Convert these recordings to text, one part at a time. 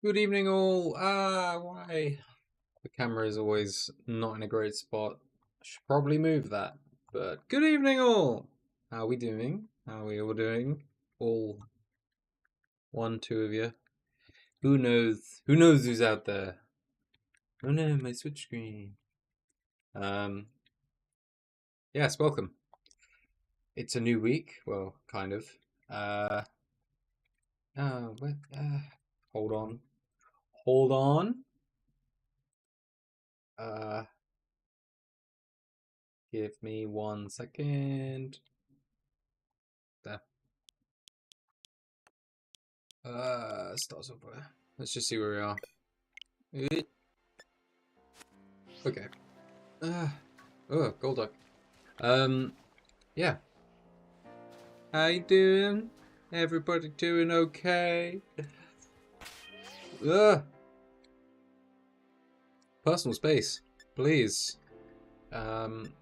Good evening, all. Why? The camera is always not in a great spot. I should probably move that. But good evening, all. How are we doing? How are we all doing? All one, two of you. Who knows? Who knows who's out there? Oh no, my switch screen. Um, yes, welcome. It's a new week. Well, kind of. Uh, oh, what? Hold on. Hold on. Uh, give me 1 second. There. Start somewhere. Let's just see where we are. Okay. Oh, gold duck. Yeah. How you doing? Everybody doing okay? Ugh. Personal space, please.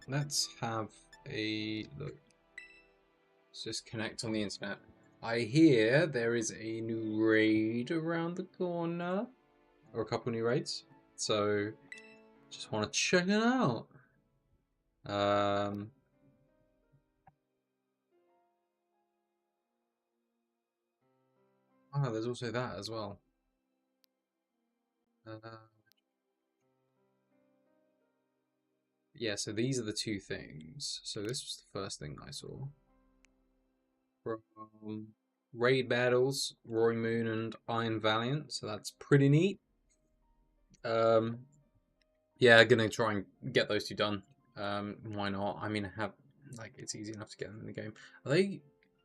Let's have a look. Let's just connect on the internet. I hear there is a new raid around the corner, or a couple new raids. So, just want to check it out. Oh, there's also that as well. Yeah, so these are the two things. So this was the first thing I saw. From Raid Battles, Roaring Moon and Iron Valiant, so that's pretty neat. Um, yeah, gonna try and get those two done. Why not? I mean, I have like it's easy enough to get them in the game. Are they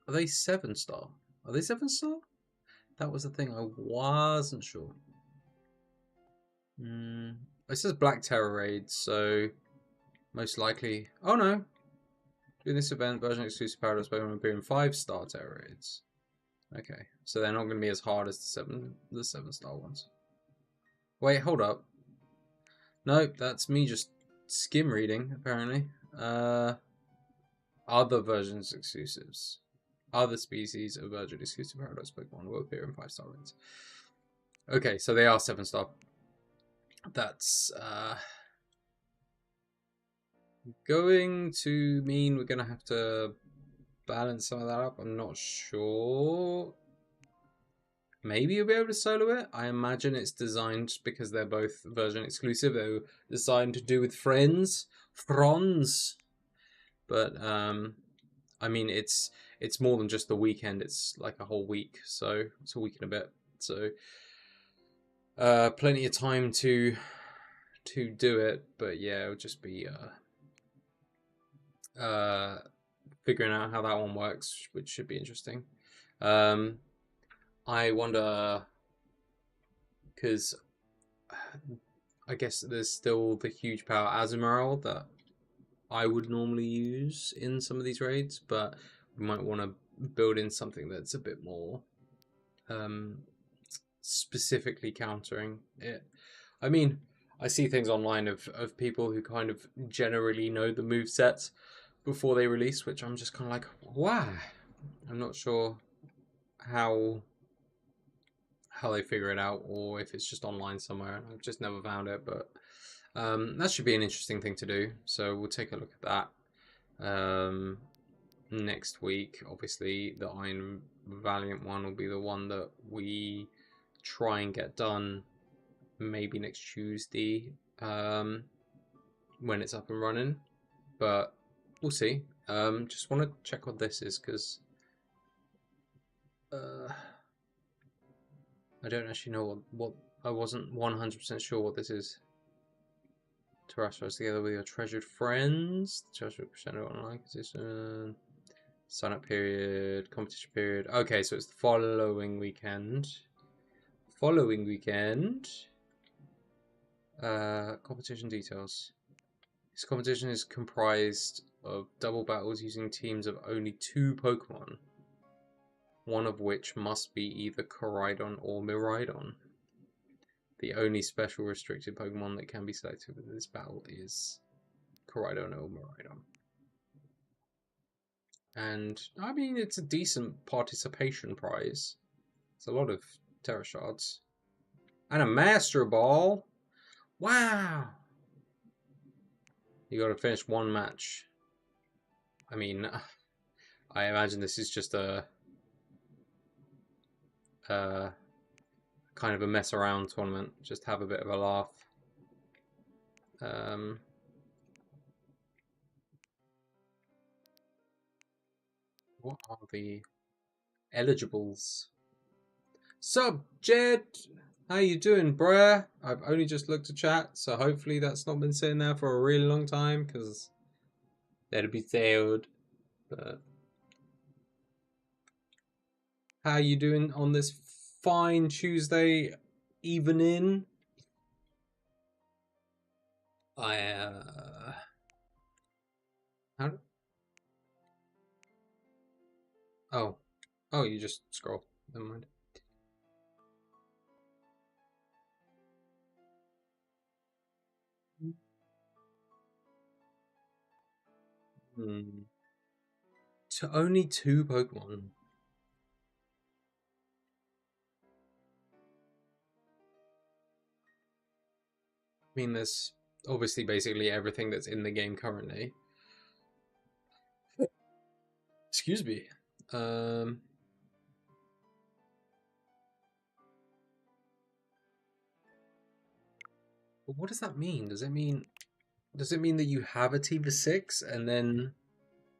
7-star? Are they 7-star? That was the thing I wasn't sure. It says Black Terror Raid, so most likely. Oh no, in this event, version exclusive Paradise Pokemon will appear in 5-star terror raids. Okay, so they're not going to be as hard as the 7-star ones. Wait, hold up. Nope, that's me just skim reading, apparently. Other versions exclusives. Other species of version exclusive Paradise Pokemon will appear in 5-star raids. Okay, so they are 7-star. That's going to mean we're going to have to balance some of that up. I'm not sure. Maybe you'll be able to solo it. I imagine it's designed because they're both version exclusive. They're designed to do with friends. But I mean it's more than just the weekend. It's like a whole week. So it's a week and a bit. So plenty of time to do it. But yeah, it'll just be figuring out how that one works, which should be interesting. I wonder because I guess there's still the huge power Azumarill that I would normally use in some of these raids, but we might want to build in something that's a bit more um, specifically countering it. I mean, I see things online of people who kind of generally know the move sets before they release, which I'm just kind of like, wow. I'm not sure how they figure it out, or if it's just online somewhere. I've just never found it, but that should be an interesting thing to do. So we'll take a look at that next week. Obviously, the Iron Valiant one will be the one that we try and get done maybe next Tuesday when it's up and running. But we'll see. Just want to check what this is because I don't actually know what I wasn't 100% sure what this is. Terrestrials together with your treasured friends. Terrestrial percent online position. Sign up period. Competition period. Okay, so it's the following weekend. Competition details. This competition is comprised of double battles using teams of only 2 Pokemon. One of which must be either Koraidon or Miraidon. The only special restricted Pokemon that can be selected in this battle is Koraidon or Miraidon. And, I mean, it's a decent participation prize. It's a lot of Terra Shards. And a Master Ball. Wow. You got to finish one match. I mean, I imagine this is just a kind of a mess around tournament. Just have a bit of a laugh. What are the eligibles? Sup, Jed? How you doing, bruh? I've only just looked at chat, so hopefully that's not been sitting there for a really long time, because that'd be sad. But how you doing on this fine Tuesday evening? How? Oh, oh, you just scroll. Never mind. To only 2 Pokemon. I mean, there's obviously basically everything that's in the game currently. Excuse me. But what does that mean? Does it mean that you have a team of 6 and then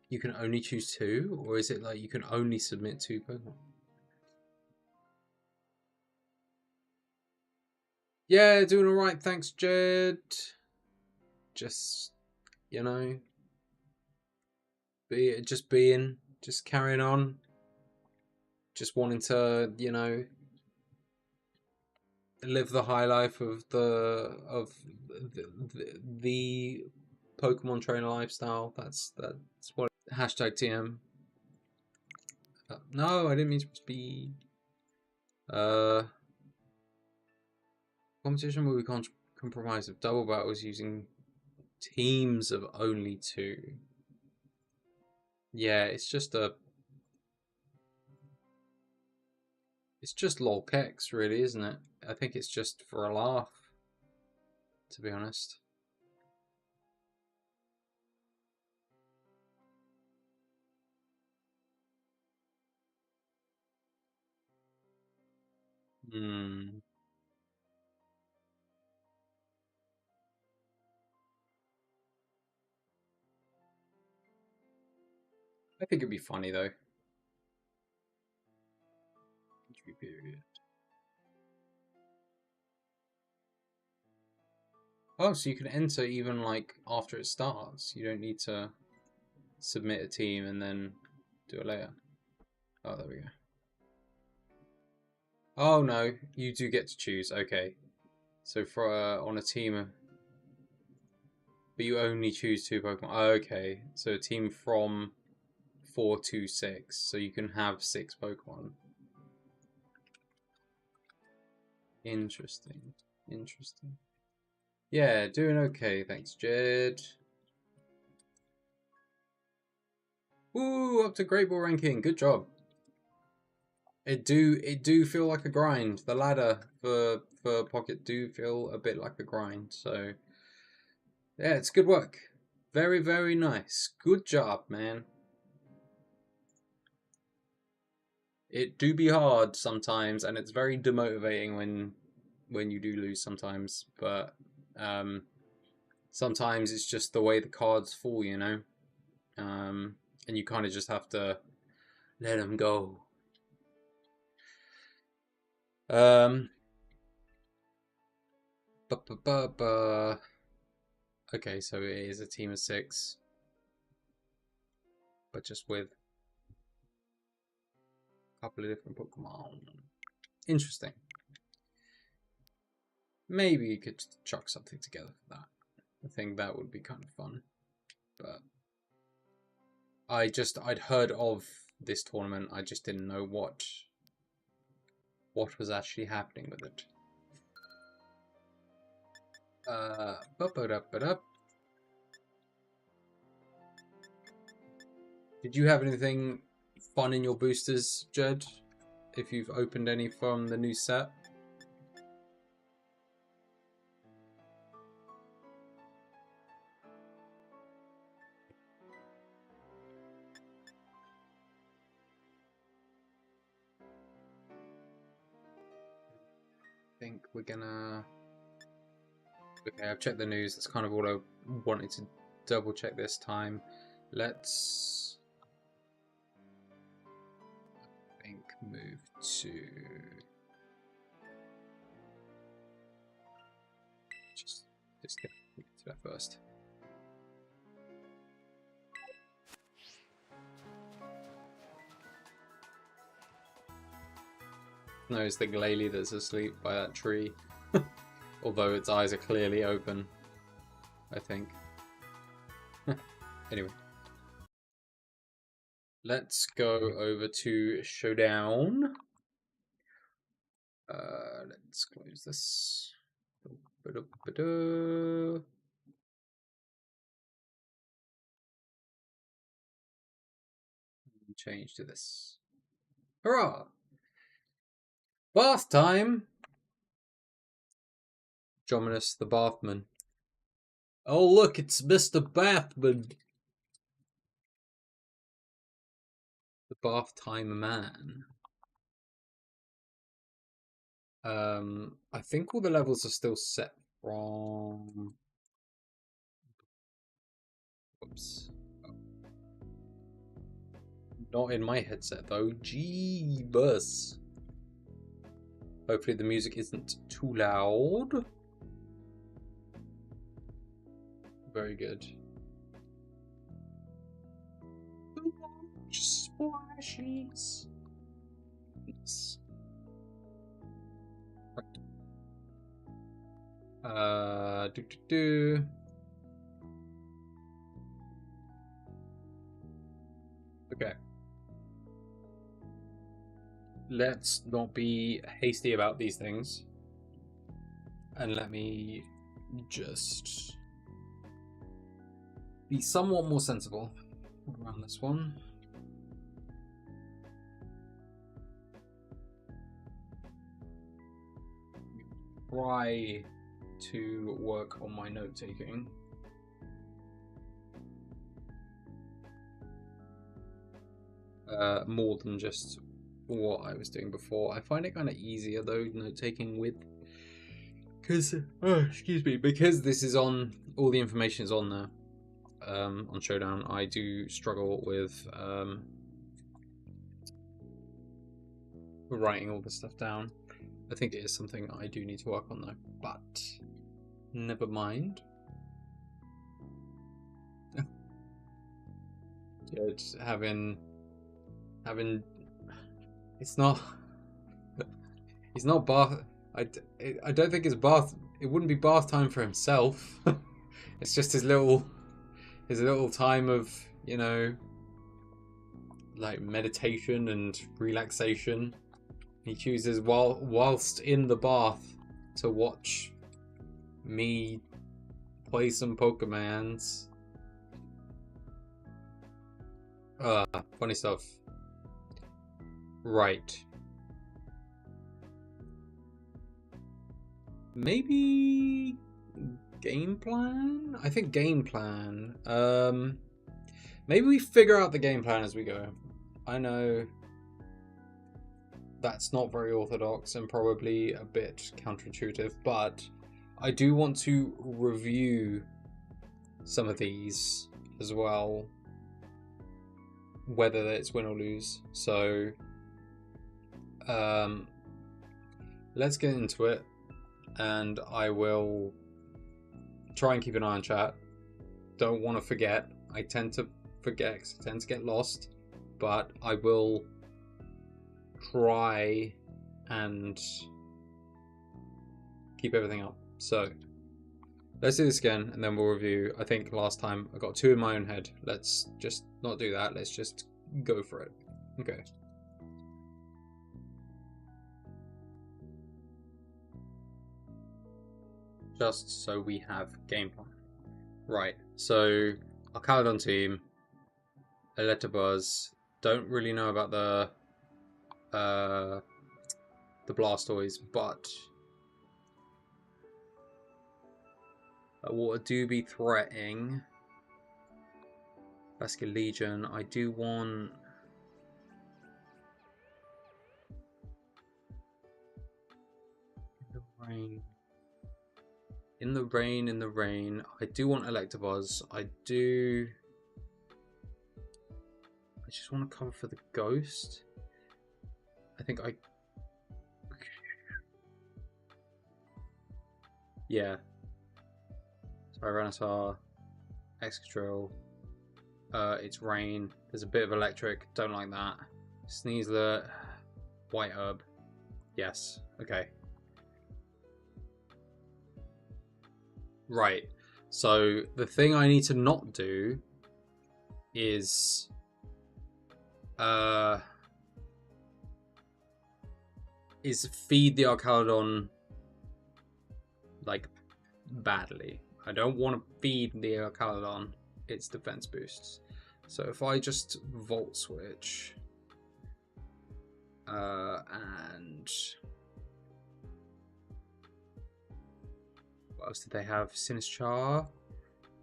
you can only choose 2, or is it like you can only submit 2 Pokemon? Yeah, doing all right. Thanks, Jed. Just just carrying on, just wanting to live the high life of the Pokemon trainer lifestyle. That's what hashtag TM. No, I didn't mean to be. Competition will be comprised of double battles using teams of only 2. Yeah, it's just lolkex, really, isn't it? I think it's just for a laugh, to be honest. I think it'd be funny though. Period. Oh, so you can enter even like after it starts. You don't need to submit a team and then do it later. Oh, there we go. Oh no, you do get to choose. Okay, so for on a team, but you only choose 2 Pokemon. Oh, okay, so a team from 4 to 6, so you can have 6 Pokemon. Interesting. Interesting. Yeah, doing okay. Thanks, Jed. Ooh, up to Great Ball ranking. Good job. It do feel like a grind. The ladder for Pocket do feel a bit like a grind. So yeah, it's good work. Very, very nice. Good job, man. It do be hard sometimes, and it's very demotivating when you do lose sometimes. But sometimes it's just the way the cards fall, and you kind of just have to let them go. Okay, so it is a team of 6, but just with a couple of different Pokemon. Interesting. Maybe you could chuck something together for that. I think that would be kind of fun. But I'd heard of this tournament. I just didn't know what was actually happening with it. Did you have anything fun in your boosters, Jed? If you've opened any from the new set? think we're gonna... Okay, I've checked the news. That's kind of all I wanted to double check this time. Let's... I think move to... Just get to that first. No, it's the Glalie that's asleep by that tree. Although its eyes are clearly open, I think. Anyway. Let's go over to Showdown. Let's close this. Change to this. Hurrah! Bath time! Jominus the Bathman. Oh look, it's Mr. Bathman! The Bath Time Man. I think all the levels are still set from... Whoops. Not in my headset though. Jeebus. Hopefully the music isn't too loud. Very good. Splashies. Yes. Right. Okay. Let's not be hasty about these things. And let me just be somewhat more sensible around this one. Try to work on my note taking. More than just what I was doing before. I find it kind of easier though, note taking with, because excuse me, because this is on, all the information is on there. On Showdown, I do struggle with writing all this stuff down. I think it is something I do need to work on though, but never mind. Yeah, just having it's not bath. I don't think it's bath. It wouldn't be bath time for himself. It's just his little time of, you know, like meditation and relaxation. He chooses whilst in the bath to watch me play some Pokemons. Funny stuff. Right. Maybe game plan? I think game plan. Maybe we figure out the game plan as we go. I know that's not very orthodox and probably a bit counterintuitive, but I do want to review some of these as well, whether it's win or lose. So let's get into it, and I will try and keep an eye on chat. Don't want to forget. I tend to forget because I tend to get lost, but I will try and keep everything up. So let's do this again and then we'll review. I think last time I got 2 in my own head. Let's just not do that. Let's just go for it. Okay. Just so we have game plan. Right, so our Caledon team, Electabuzz, don't really know about the Blastoise, but Water do be threatening. Vascular Legion, I do want... rain. In the rain, in the rain. I do want Electabuzz. I just want to cover for the ghost. I think I... Yeah. Tyranitar. Excadrill. It's rain. There's a bit of electric. Don't like that. Sneasler. White herb. Yes. Okay. Right. So the thing I need to not do is feed the Archaludon like badly. I don't want to feed the Archaludon its defense boosts. So if I just Volt Switch and what else did they have? Sinistchar,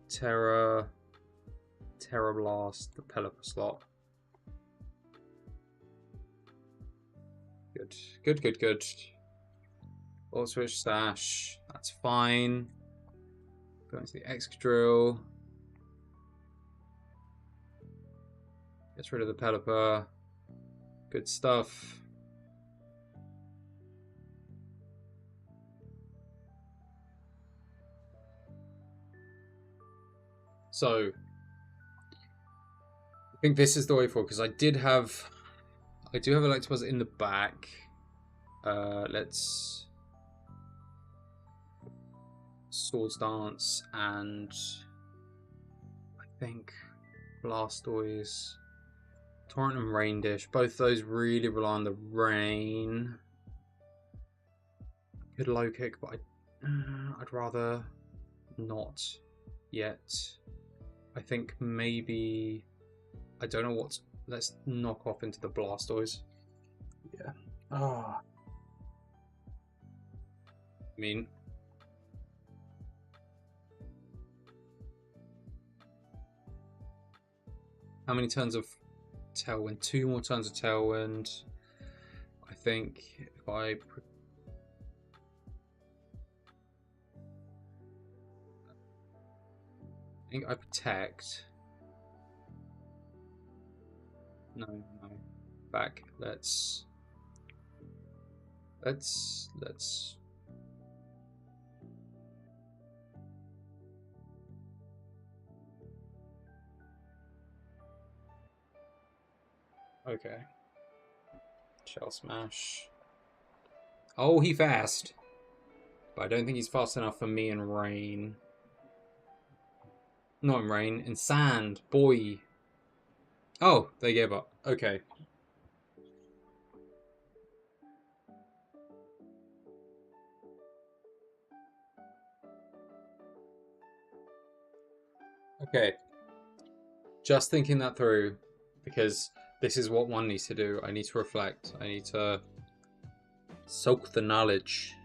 Terra Blast, the Pelipper slot. Good. Volt Switch Stash, that's fine. Going to the Excadrill. Gets rid of the Pelipper. Good stuff. So I think this is the way forward because I do have Electabuzz in the back. Let's Swords Dance and I think Blastoise, Torrent and Rain Dish. Both those really rely on the rain. I could low kick, but I'd rather not yet. I think maybe I don't know what's. Let's knock off into the Blastoise. Yeah. I mean, how many turns of Tailwind? 2 more turns of Tailwind. I think if I protect. No. Back. Let's. Okay. Shell Smash. Oh, he fast. But I don't think he's fast enough for me in rain. Not in rain, in sand, boy. Oh, they gave up. Okay. Okay. Just thinking that through, because this is what one needs to do. I need to reflect. I need to soak the knowledge.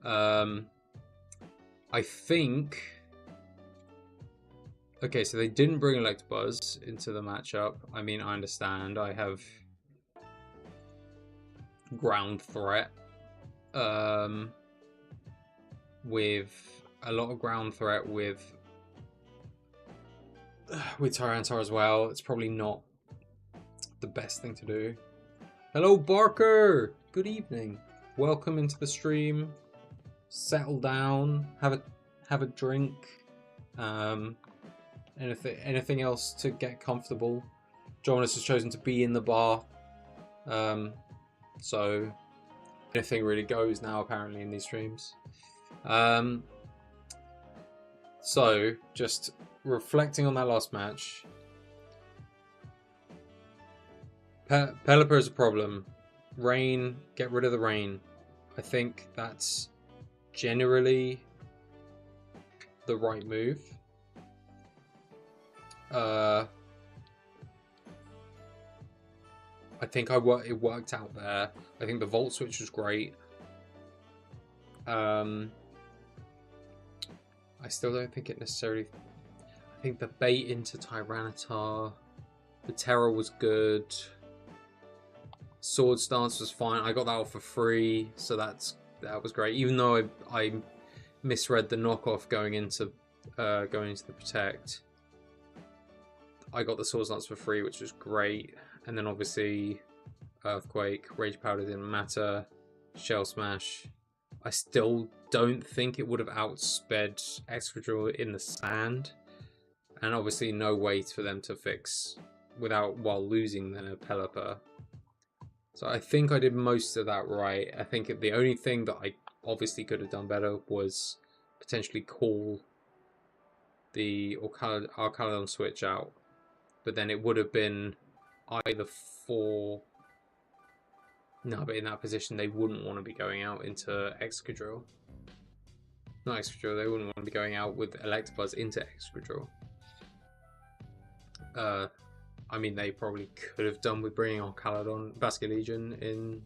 I think... Okay, so they didn't bring Electabuzz into the matchup. I mean, I understand. I have ground threat. With a lot of ground threat with Tyranitar as well. It's probably not the best thing to do. Hello, Barker! Good evening. Welcome into the stream. Settle down. Have a drink. Anything else to get comfortable. Jonas has chosen to be in the bar. So anything really goes now apparently in these streams. So just reflecting on that last match. Pelipper is a problem. Rain, get rid of the rain. I think that's generally the right move. I think it worked out there. I think the Volt Switch was great. I still don't think it necessarily... I think the bait into Tyranitar, the Terror was good. Sword Stance was fine. I got that all for free, so that's that was great. Even though I misread the knockoff going into the protect, I got the Swords Lance for free, which was great. And then obviously Earthquake, Rage Powder didn't matter, Shell Smash. I still don't think it would have outsped Excadrill in the sand. And obviously no way for them to fix while losing their Pelipper. So I think I did most of that right. I think the only thing that I obviously could have done better was potentially call the Archalon switch out. But then it would have been either for... No, but in that position they wouldn't want to be going out into Excadrill. Not Excadrill, they wouldn't want to be going out with Electabuzz into Excadrill. I mean, they probably could have done with bringing on Basculegion in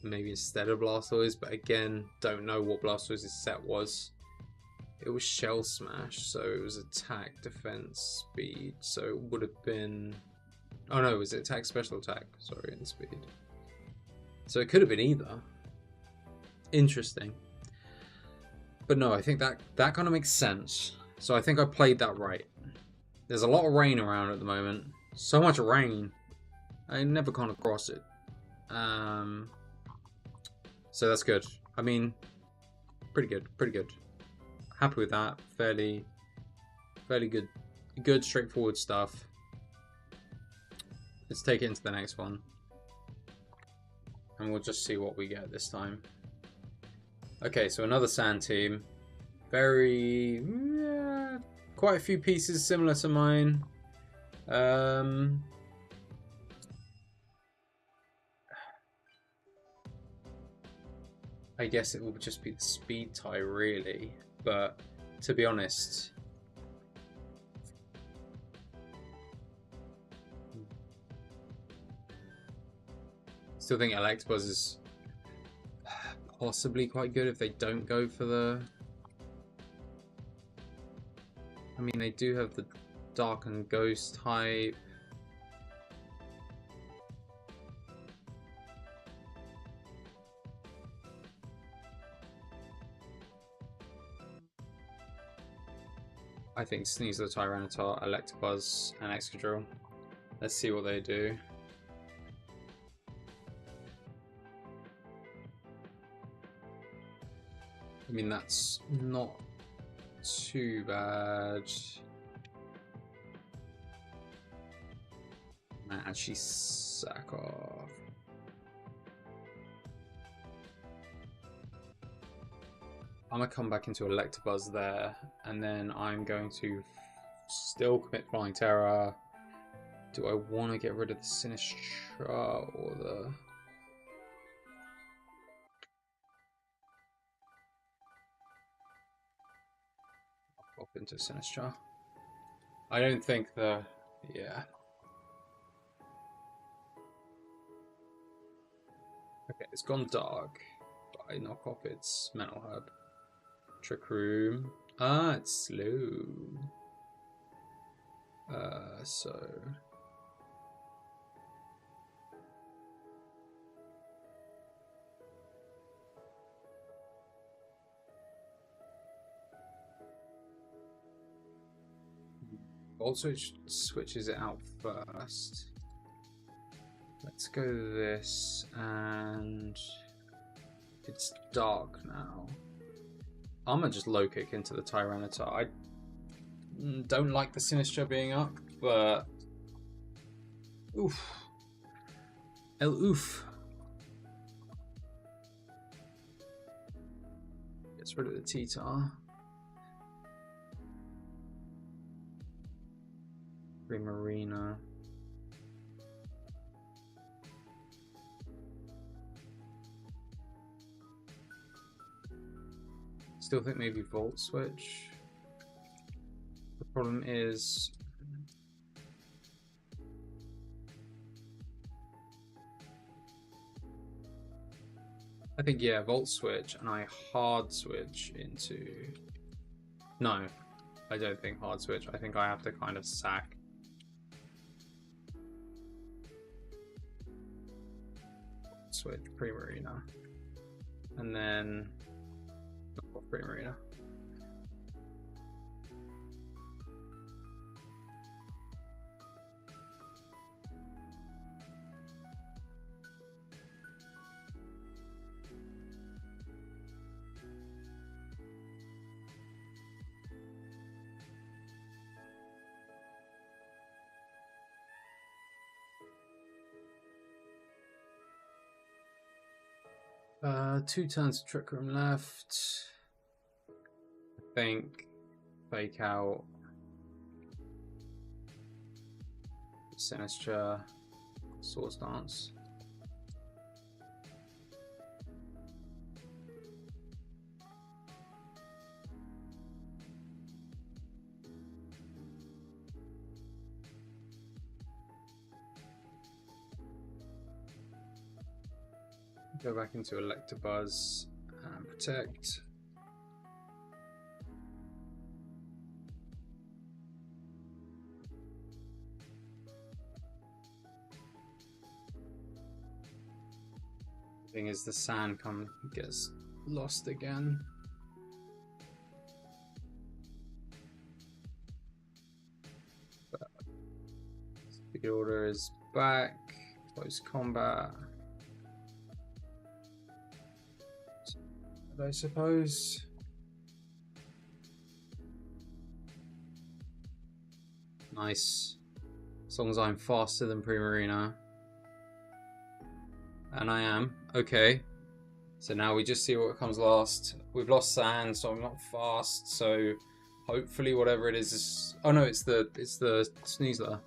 maybe instead of Blastoise, but again, don't know what Blastoise's set was. It was Shell Smash, so it was attack, defense, speed, so it would have been... Oh no, it was attack, special attack, sorry, and speed. So it could have been either. Interesting. But no, I think that kind of makes sense. So I think I played that right. There's a lot of rain around at the moment. So much rain. I never come across it. So that's good. I mean, pretty good. Pretty good. Happy with that. Fairly good. Good, straightforward stuff. Let's take it into the next one. And we'll just see what we get this time. Okay, so another sand team. Very... Yeah, quite a few pieces similar to mine. I guess it will just be the speed tie, really. But to be honest, still think Electabuzz is possibly quite good if they don't go for the... I mean, they do have the Dark and Ghost type. I think Sneasel, Tyranitar, Electabuzz, and Excadrill. Let's see what they do. I mean, that's not too bad. Might actually sack off. I'm going to come back into Electabuzz there, and then I'm going to still commit Flying Terror. Do I want to get rid of the Sinistra or the... I'll pop into Sinistra. I don't think the... Yeah. Okay, it's gone dark, but I knock off its Mental Herb. Trick Room. Ah, it's slow. So... Also switches it out first. Let's go this, and it's dark now. I'm gonna just low kick into the Tyranitar. I don't like the Sinistra being up, but oof. El oof. Gets rid of the T-Tar. Primarina. Still think maybe Volt Switch. The problem is I think, yeah, Volt Switch, and I hard switch into... No, I don't think hard switch. I think I have to kind of sack. Switch Primarina. And then Prima Arena. Two turns of Trick Room left. I think Fake Out, Sinister, Swords Dance. Go back into Electabuzz and Protect. Thing is, the sand gets lost again. But Speed Order is back. Close combat. I suppose. Nice. As long as I'm faster than Primarina. And I am. Okay. So now we just see what comes last. We've lost sand, so I'm not fast. So hopefully whatever it is. Oh no, it's the Sneasler.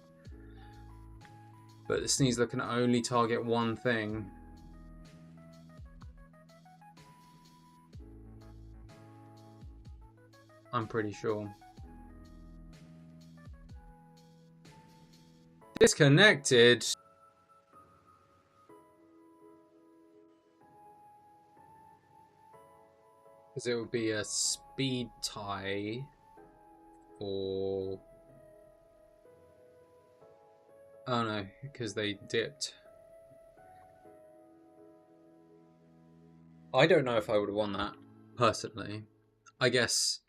But the Sneasler can only target one thing. I'm pretty sure. Disconnected. Because it would be a speed tie for... Oh no, because they dipped. I don't know if I would have won that, personally. I guess...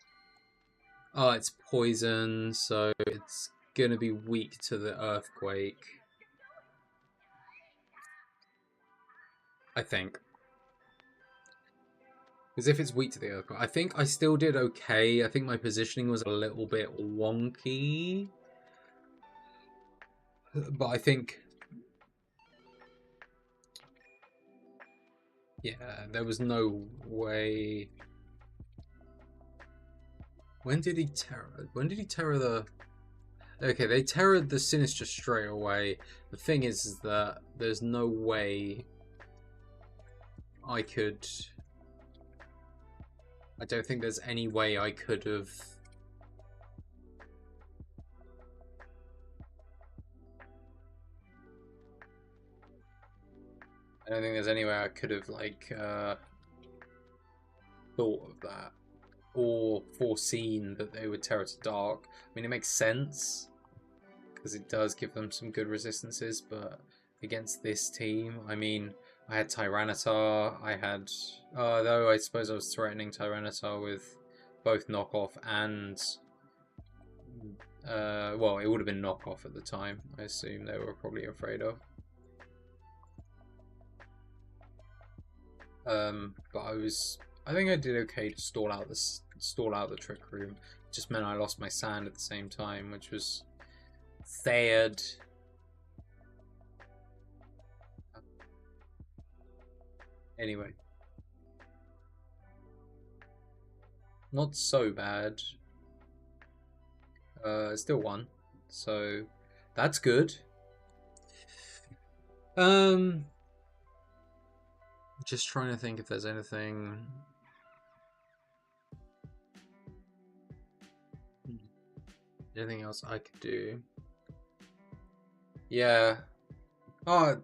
Oh, it's poison, so it's gonna be weak to the earthquake. I think. Because if it's weak to the earthquake, I think I still did okay. I think my positioning was a little bit wonky. But I think... Yeah, there was no way... When did he terror? When did he terror the... Okay, they terrored the Sinister straight away. The thing is that there's no way I could... I don't think there's any way I could have... I don't think there's any way I could have, like, thought of that. Or foreseen that they would Terror to Dark. I mean, it makes sense, because it does give them some good resistances, but against this team, I mean, I had Tyranitar, I had... though I suppose I was threatening Tyranitar with both knockoff and... well, it would have been knockoff at the time, I assume they were probably afraid of. But I think I did okay to stall out the Trick Room. It just meant I lost my sand at the same time, which was sad. Anyway, not so bad. Still won, so that's good. Just trying to think if there's anything. Anything else I could do? Yeah. Oh.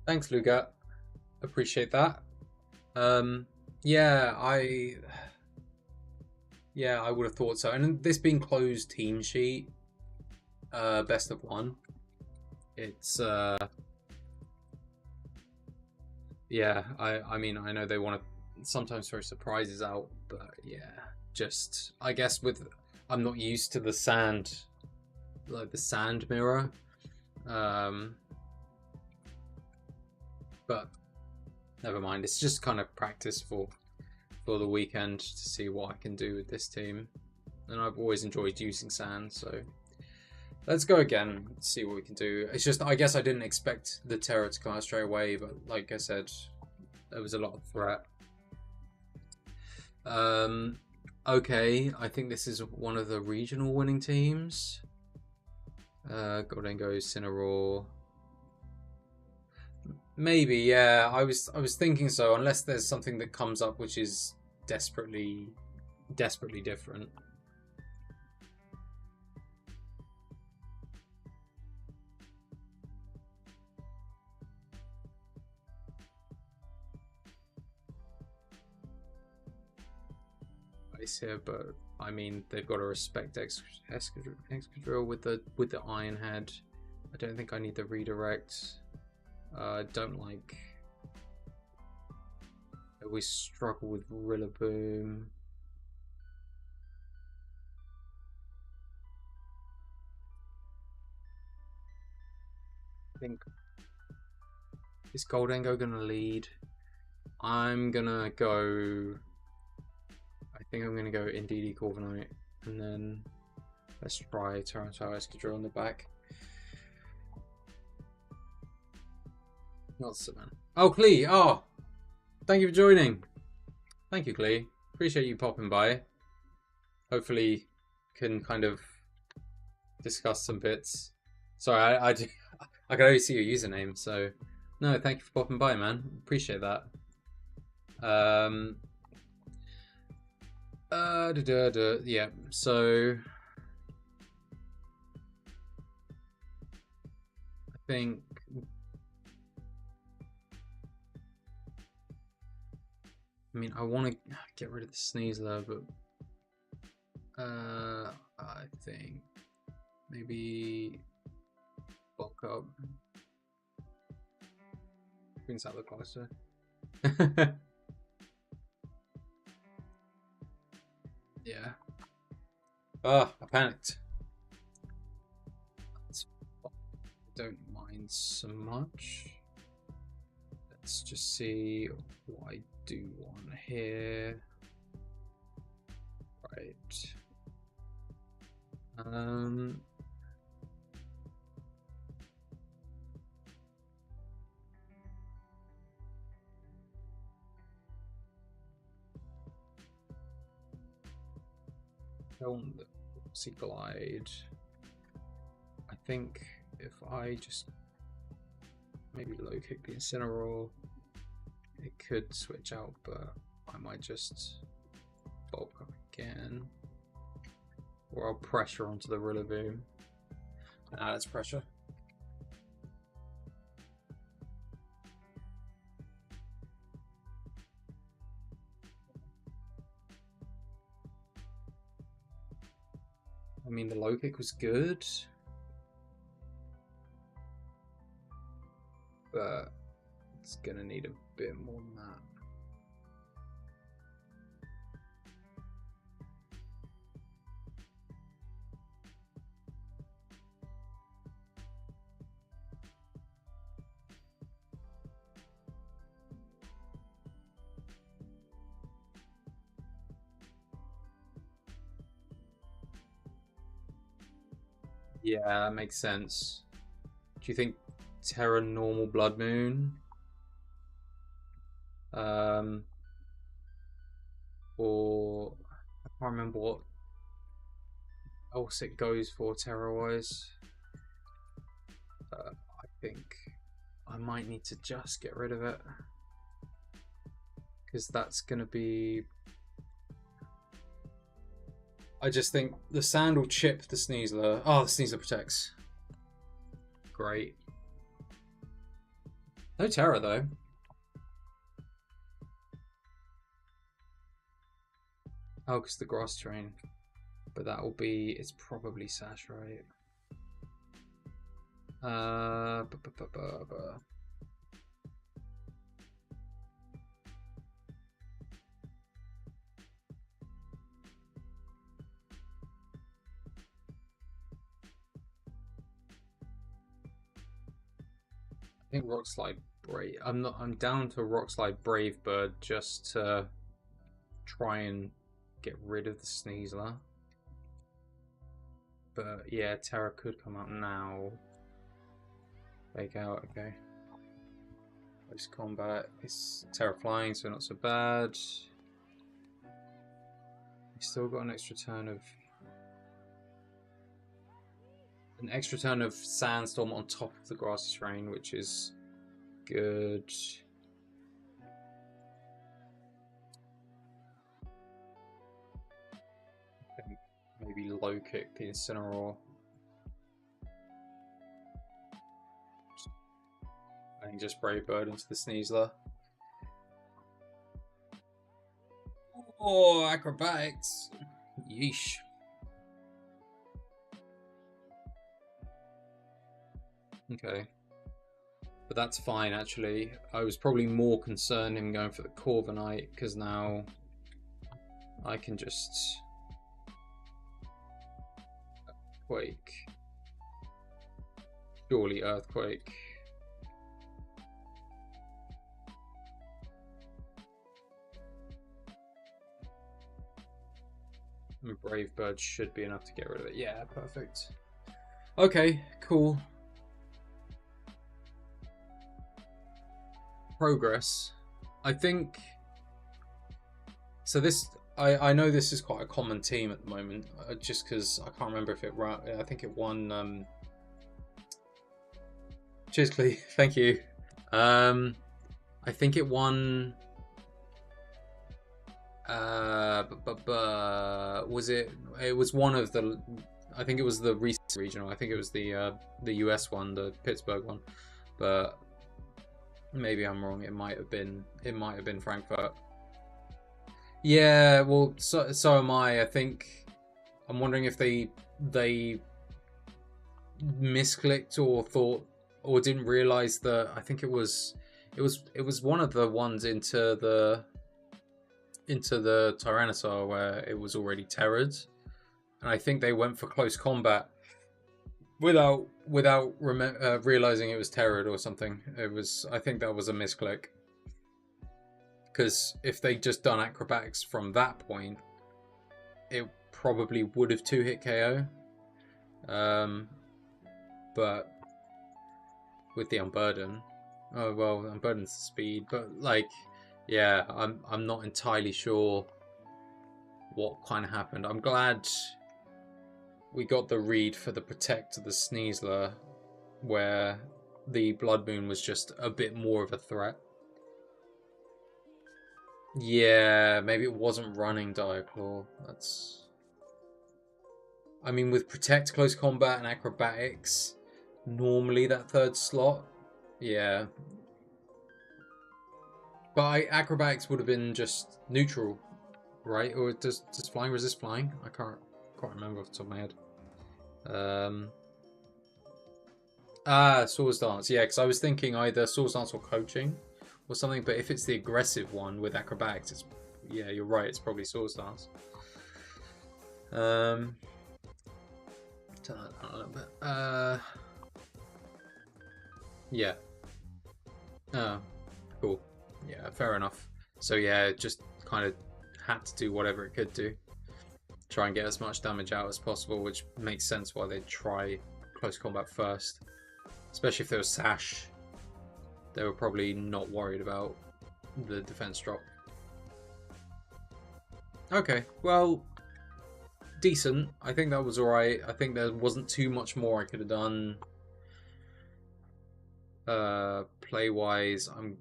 Thanks, Lugat. Appreciate that. Yeah, I would have thought so. And this being closed team sheet, best of one. It's yeah, I mean, I know they want to sometimes throw surprises out, but yeah, just I guess with I'm not used to the sand, like the sand mirror, um, but never mind. It's just kind of practice for the weekend to see what I can do with this team, and I've always enjoyed using sand, so let's go again. See what we can do. It's just I guess I didn't expect the Terror to come out straight away, but like I said, there was a lot of threat. Um, okay, I think this is one of the regional winning teams. Goldengo, Cinnaraw. Maybe, yeah. I was thinking so, unless there's something that comes up which is desperately different. Ice here, but I mean they've got to respect Excadrill with the Iron Head. I don't think I need the redirect. Don't like. I always struggle with Rillaboom. I think is Goldengo gonna lead? I'm gonna go. I think I'm gonna go Indeedee Corviknight, and then let's try Tyranitar Excadrill on the back. Not so man. Oh, Klee! Oh, thank you for joining. Thank you, Klee. Appreciate you popping by. Hopefully, can kind of discuss some bits. Sorry, I can only see your username, so no, thank you for popping by, man. Appreciate that. Yeah. So I think. I mean, I want to get rid of the Sneasler, but I think maybe bulk up. Brings out the closer. Yeah. Ah, I panicked. I don't mind so much. Let's just see what I do on here. Right. Film the Sea Glide. I think if I just maybe low kick the Incineroar, it could switch out, but I might just bulk up again. Or I'll pressure onto the Rillaboom. Ah, that's pressure. I mean, the low kick was good, but it's gonna need a bit more than that. Yeah, that makes sense. Do you think Terra normal Blood Moon? Or I can't remember what else it goes for Terra wise. I think I might need to just get rid of it because that's gonna be. I just think the sand will chip the Sneasler. Oh, the Sneasler protects. Great. No Terror though. Oh, because the grass terrain. But that will be. It's probably Sash, right? think Rock Slide Brave. I'm down to Rock Slide Brave Bird just to try and get rid of the Sneasler. But yeah, Terra could come out now. Fake out, okay. Close combat. It's Terra flying, so not so bad. We still got an extra turn of Sandstorm on top of the Grassy Terrain, which is good. Maybe low kick the Incineroar. I think just Brave Bird into the Sneasler. Oh, acrobatics. Yeesh. Okay. But that's fine, actually. I was probably more concerned him going for the Corviknight, because now I can just... Earthquake. Surely Earthquake. And Brave Bird should be enough to get rid of it. Yeah, perfect. Okay, cool. Progress. I think... So this... I know this is quite a common team at the moment, just because I can't remember if it... I think it won... Cheers, Clee. Thank you. I think it won... was it? It was one of the... I think it was the recent regional. I think it was the US one, the Pittsburgh one. But maybe I'm wrong. It might have been Frankfurt. Yeah, well, so am I. I think I'm wondering if they misclicked or thought or didn't realize that. I think it was one of the ones into the Tyrannosaur where it was already terrored, and I think they went for close combat without realizing it was terrored or something. I think that was a misclick. Because if they'd just done acrobatics from that point, it probably would have 2-hit KO. But with the Unburden, oh well, Unburden's speed, but like, yeah, I'm not entirely sure what kind of happened. I'm glad we got the read for the Protect of the Sneasler, where the Blood Moon was just a bit more of a threat. Yeah, maybe it wasn't running Diaclaw. That's... I mean, with Protect, Close Combat, and Acrobatics, normally that third slot, yeah. But Acrobatics would have been just neutral, right? Or does Flying resist Flying? I can't quite remember off the top of my head. Swords Dance. Yeah, because I was thinking either Swords Dance or Coaching or something, but if it's the aggressive one with acrobatics, it's... Yeah, you're right, it's probably Swords Dance. Turn that down a little bit. Yeah. Oh, cool. Yeah, fair enough. So yeah, it just kind of had to do whatever it could do. Try and get as much damage out as possible, which makes sense why they'd try close combat first. Especially if there was Sash. They were probably not worried about the defense drop. Okay, well, decent. I think that was alright. I think there wasn't too much more I could have done. Play-wise, I'm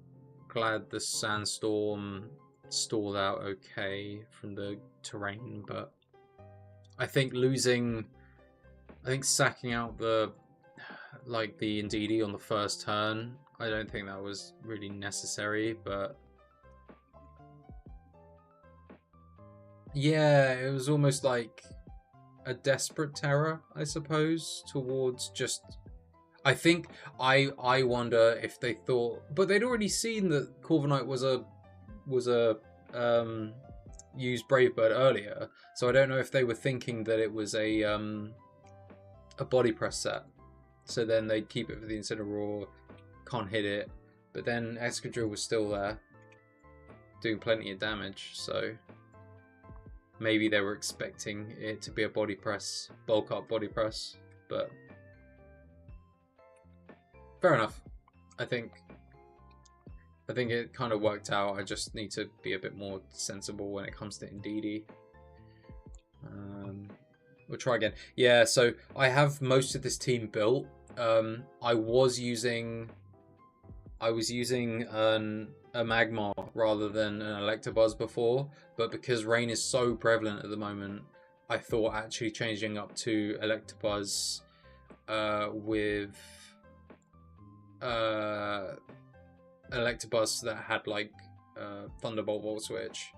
glad the Sandstorm stalled out okay from the terrain, but I think sacking out the Indeedee on the first turn, I don't think that was really necessary, but yeah, it was almost like a desperate terror, I suppose, towards just... I think I wonder if they thought, but they'd already seen that Corviknight was a used Brave Bird earlier, so I don't know if they were thinking that it was a body press set. So then they'd keep it for the Incineroar, can't hit it. But then Excadrill was still there, doing plenty of damage, so maybe they were expecting it to be a body press, bulk up body press, but fair enough. I think it kind of worked out. I just need to be a bit more sensible when it comes to Indeedee. We'll try again. Yeah, so I have most of this team built. I was using a Magmar rather than an Electabuzz before, but because rain is so prevalent at the moment, I thought actually changing up to Electabuzz with Electabuzz that had like Thunderbolt Volt Switch.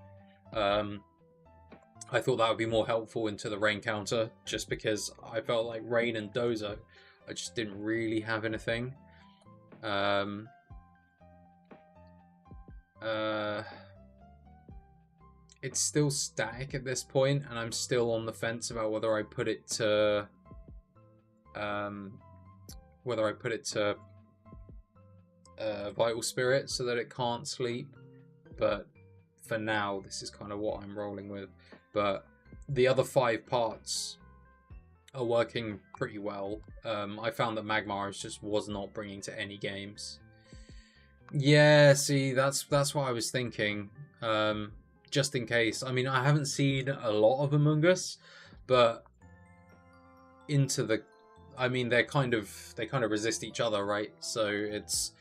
I thought that would be more helpful into the rain counter, just because I felt like rain and Dozo, I just didn't really have anything. It's still static at this point, and I'm still on the fence about whether I put it to Vital Spirit so that it can't sleep. But for now, this is kind of what I'm rolling with. But the other 5 parts are working pretty well. I found that Magmar just was not bringing to any games. Yeah, see, that's what I was thinking. Just in case. I mean, I haven't seen a lot of Among Us, but they kind of resist each other, right? So it's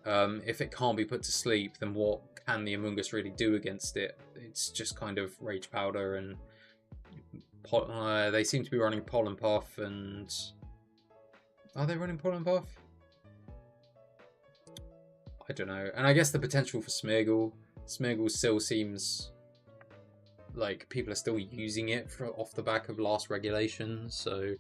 if it can't be put to sleep, then what can the Among Us really do against it? It's just kind of Rage Powder, and they seem to be running Pollen Puff, and are they running Pollen Puff? I don't know. And I guess the potential for Smeargle still seems like people are still using it off the back of last regulation, so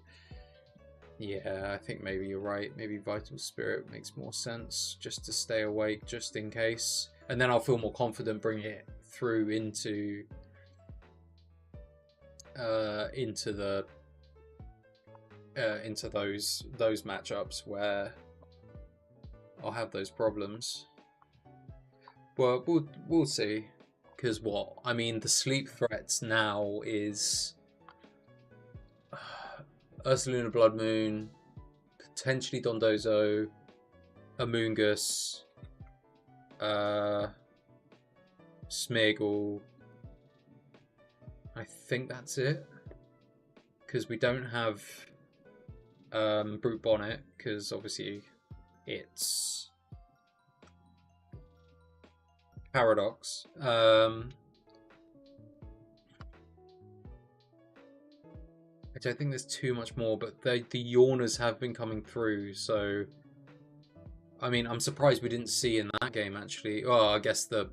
yeah, I think maybe you're right. Maybe Vital Spirit makes more sense, just to stay awake, just in case. And then I'll feel more confident bringing it through into those matchups where I'll have those problems. Well, we'll see. Because the sleep threats now is Ursaluna Blood Moon, potentially Dondozo, Amoonguss, Smeargle. I think that's it. Because we don't have Brute Bonnet, because obviously it's Paradox. I don't think there's too much more, but the Yawners have been coming through, so I mean, I'm surprised we didn't see in that game, actually. Well, I guess the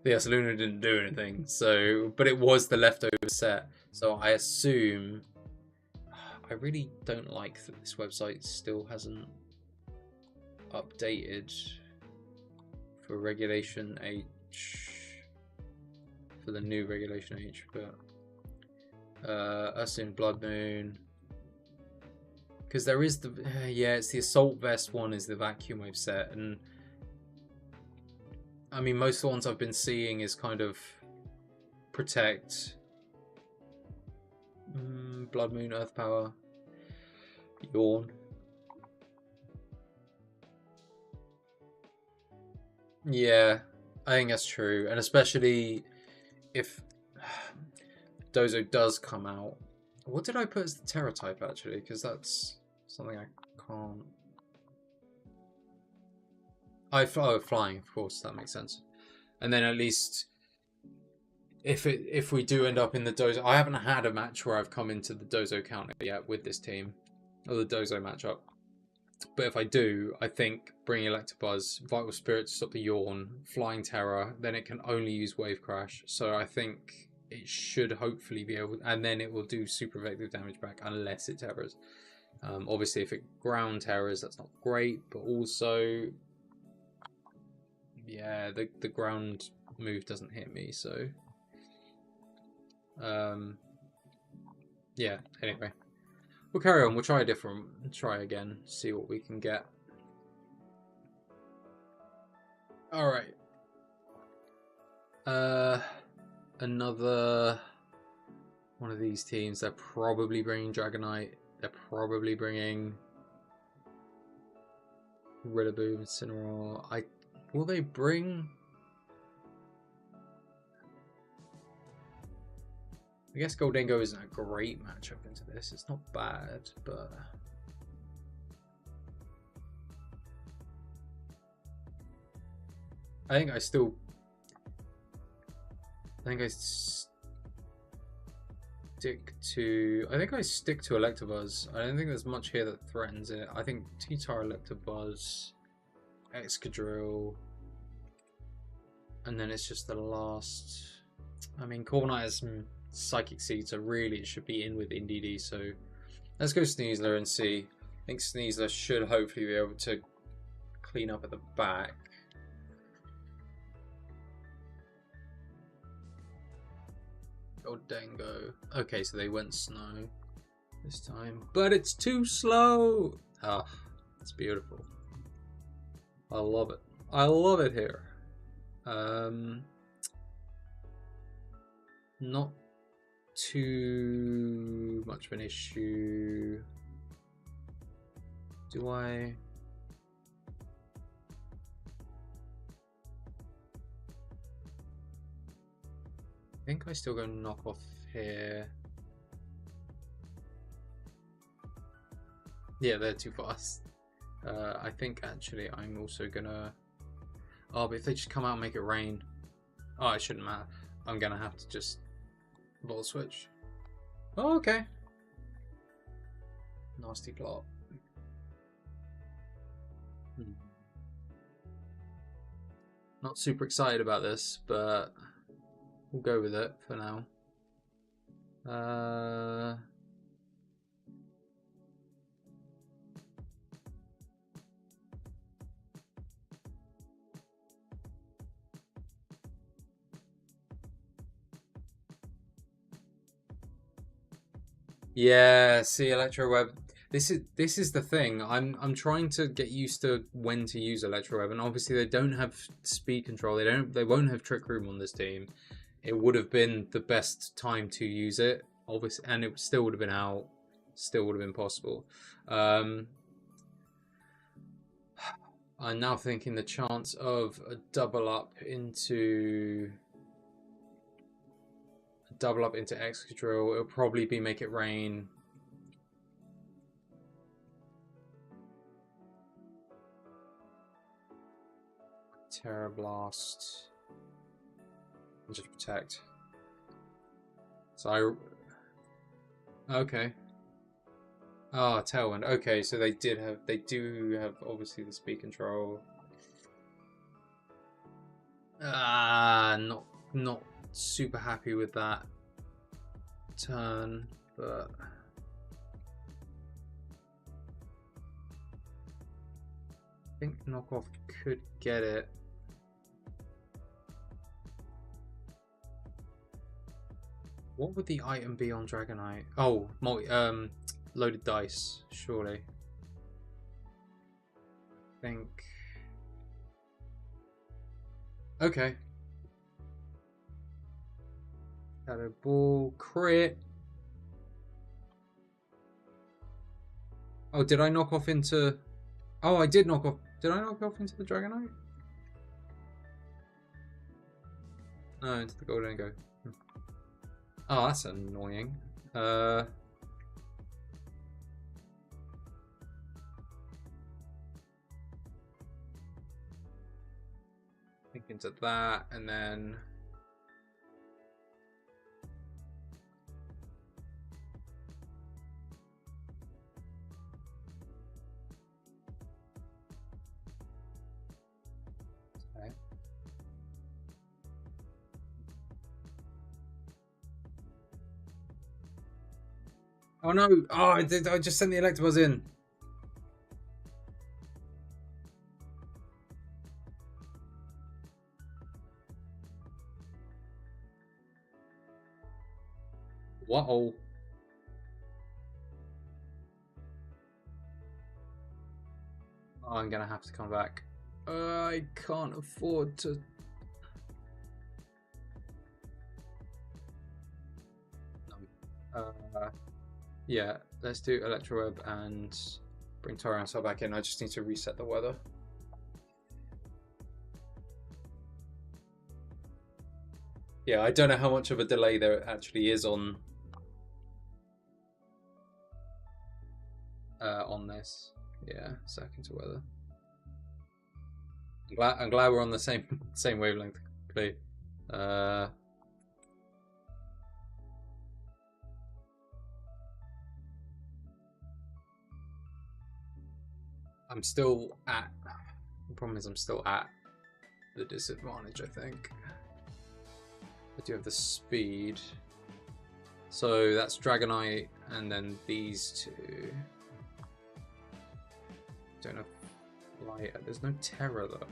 Ursaluna didn't do anything, so, but it was the leftover set, so I assume. I really don't like that this website still hasn't updated for Regulation H, for the new Regulation H, but Ursaluna Blood Moon, because there is the it's the Assault Vest one is the Vacuum Wave set, and I mean most of the ones I've been seeing is kind of Protect, Blood Moon, Earth Power, Yawn. Yeah, I think that's true, and especially if Dozo does come out. What did I put as the Terra type, actually? Because that's something I can't. Flying, of course, that makes sense. And then at least if we do end up in the Dozo, I haven't had a match where I've come into the Dozo counter yet with this team, or the Dozo matchup. But if I do, I think bringing Electabuzz, Vital Spirit to stop the Yawn, Flying Terror, then it can only use Wave Crash. So I think it should hopefully be able, and then it will do super effective damage back unless it terrors. Obviously, if it ground terrors, that's not great, but also, yeah, the ground move doesn't hit me, so yeah. Anyway, We'll carry on. We'll try a different. Try again. See what we can get. All right. Another one of these teams. They're probably bringing Dragonite. They're probably bringing Rillaboom, Incineroar. Will they bring? I guess Goldengo isn't a great matchup into this. It's not bad, but I think I still. I think I stick to Electabuzz. I don't think there's much here that threatens it. I think T-Tar, Electabuzz, Excadrill, and then it's just the last. I mean, Corviknight has some Psychic Seed, so really it should be in with Indeedee. So let's go Sneasler and see. I think Sneasler should hopefully be able to clean up at the back. Goldengo. Okay, so they went Snow this time, but it's too slow. Ah, it's beautiful. I love it. I love it here. Not too much of an issue. Do I? I think I still go knock off here. Yeah, they're too fast. I think actually I'm also gonna. Oh, but if they just come out and make it rain. Oh, it shouldn't matter. I'm gonna have to just Volt Switch. Oh, okay. Nasty plot. Not super excited about this, but we'll go with it for now. Yeah, see, Electro Web. This is the thing. I'm trying to get used to when to use Electro Web, and obviously they don't have speed control. They won't have Trick Room on this team. It would have been the best time to use it, obviously, and it still would have been out. Still would have been possible. I'm now thinking the chance of a double up into Excadrill. It'll probably be Make It Rain. Terra Blast. And just protect. So okay. Ah, Tailwind. Okay, so they do have obviously the speed control. Not super happy with that turn, but I think knockoff could get it. What would the item be on Dragonite? Oh, loaded dice, surely. I think. Okay. Shadow Ball, crit. Oh, did I knock off into? Oh, I did knock off. Did I knock off into the Dragonite? No, into the Goldengo. Oh, that's annoying. Think into that, and then okay. Oh no! Oh, I just sent the Electabuzz in. Whoa. I'm gonna have to come back. I can't afford to. Yeah, let's do Electroweb and bring Tyrannosaur back in. I just need to reset the weather. Yeah, I don't know how much of a delay there actually is on this. Yeah, second to weather. I'm glad we're on the same wavelength. Clearly. I'm still at. The problem is I'm still at the disadvantage. I think. I do have the speed. So that's Dragonite, and then these two. Don't have light. There's no Terror though.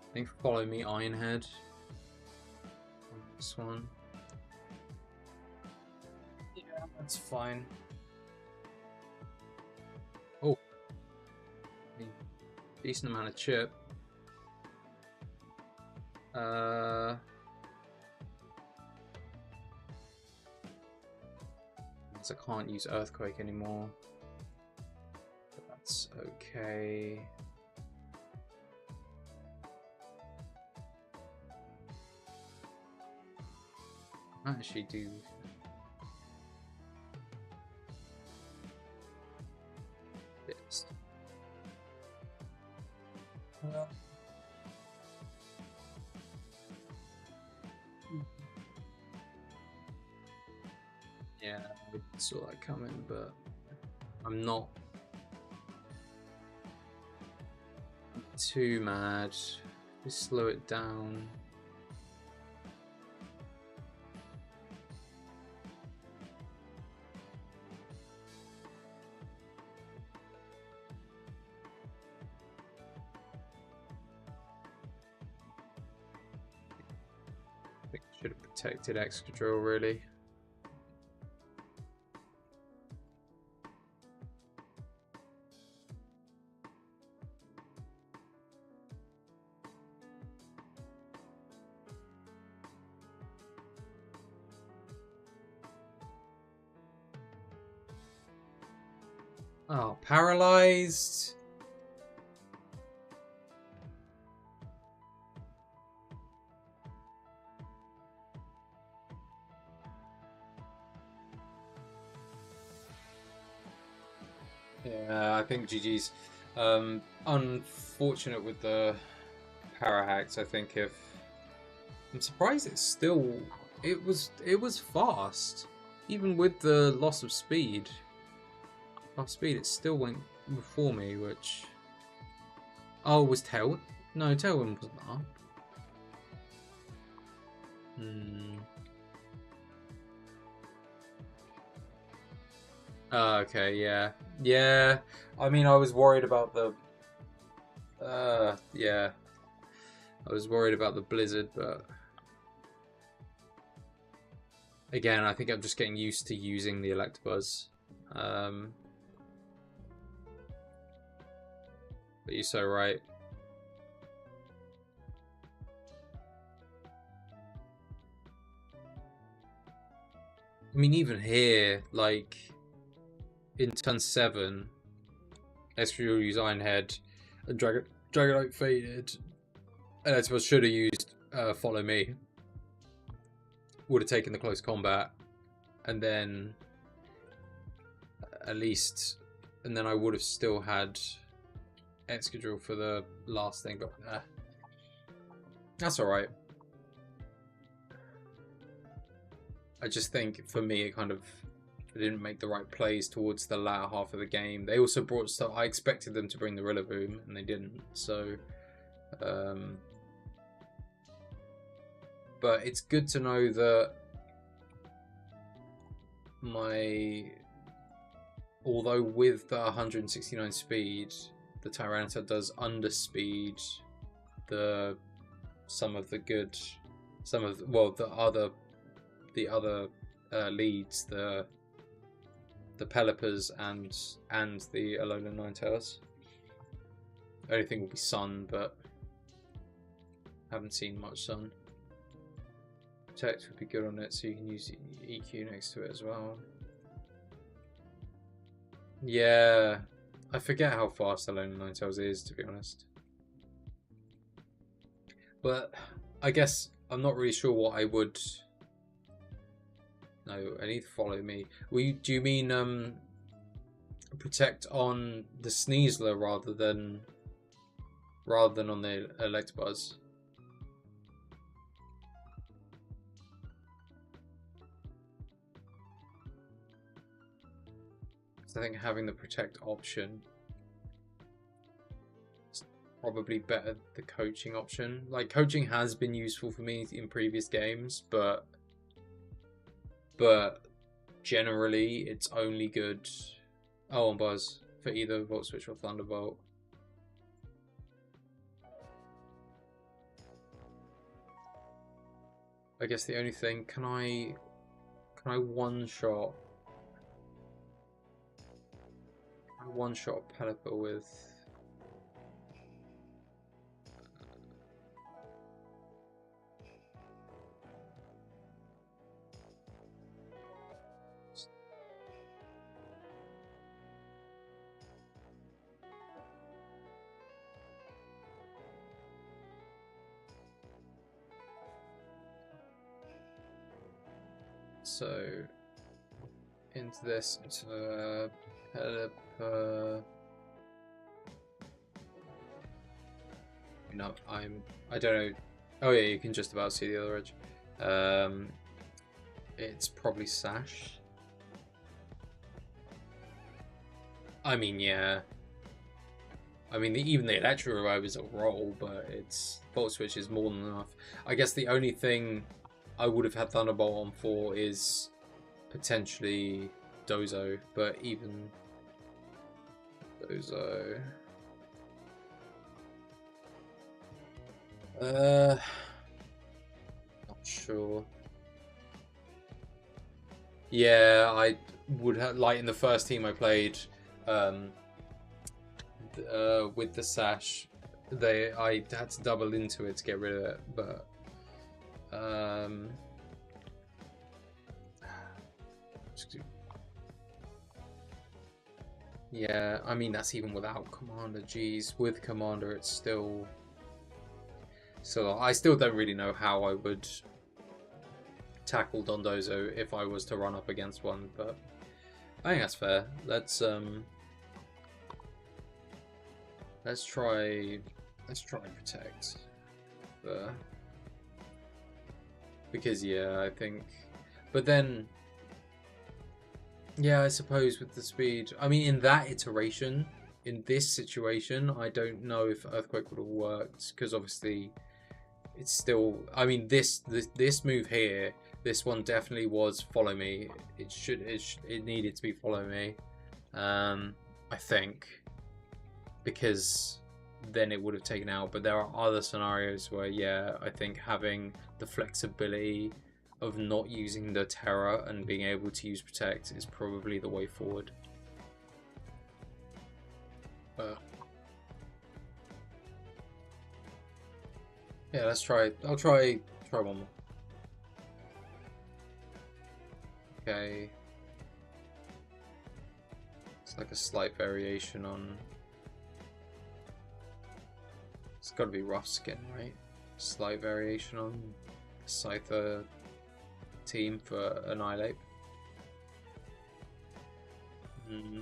I think follow me, Ironhead. On this one. Yeah, that's fine. Oh, decent amount of chip. I can't use Earthquake anymore. But that's okay. I might actually do. This. Yeah, I saw that coming, but I'm not too mad. Just slow it down. I think I should have protected Excadrill really. Oh, paralyzed. Yeah, I think GG's. Unfortunate with the para hacks. I think if I'm surprised it was fast, even with the loss of speed. It still went before me, which... Oh, was Tailwind? No, Tailwind wasn't up. Okay, yeah. Yeah, I mean, I was worried about the... yeah. I was worried about the blizzard, but... Again, I think I'm just getting used to using the Electabuzz. But you're so right. I mean, even here, like, in turn 7, Excadrill used Ironhead, and Dragonite faded, and I suppose should have used Follow Me. Would have taken the close combat, and then at least, and then I would have still had Excadrill for the last thing, but that's alright. I just think for me it kind of didn't make the right plays towards the latter half of the game. They also brought stuff. I expected them to bring the Rillaboom and they didn't, so but it's good to know that although with the 169 speed, the Tyranitar does underspeed some of the good, the other leads, the Pelipper's and the Alolan Ninetales. Only thing will be Sun, but haven't seen much Sun. Protect would be good on it, so you can use EQ next to it as well. Yeah, I forget how fast Alolan Ninetales is, to be honest. But I guess I'm not really sure what I would. No, I need to follow me. Do you mean protect on the Sneasler rather than on the Electabuzz? So I think having the protect option is probably better the coaching option. Like, coaching has been useful for me in previous games, but generally it's only good on Buzz for either Volt Switch or Thunderbolt. I guess the only thing, can I one shot Pelipper with so into this, into Pelipper. No, I don't know. Oh yeah, you can just about see the other edge. It's probably Sash. I mean, yeah. I mean, even the Electro Revive is a roll, but it's Volt Switch is more than enough. I guess the only thing I would have had Thunderbolt on for is potentially Dozo, but even Dozo. Not sure. Yeah, I would have, like, in the first team I played with the Sash, I had to double into it to get rid of it, but yeah, I mean, that's even without Commander. Geez, with Commander it's still, so I still don't really know how I would tackle Dondozo if I was to run up against one, but I think that's fair. Let's try protect, because yeah, I think, but then yeah, I suppose with the speed, I mean, in that iteration, in this situation, I don't know if Earthquake would have worked, because obviously it's still, I mean, this move here, this one definitely was follow me. It needed to be follow me, I think, because then it would have taken out. But there are other scenarios where, yeah, I think having the flexibility of not using the Terra and being able to use Protect is probably the way forward. Yeah, let's try. I'll try one more. Okay. It's like a slight variation on. It's got to be Rough Skin, right? Slight variation on Scyther team for Annihilate.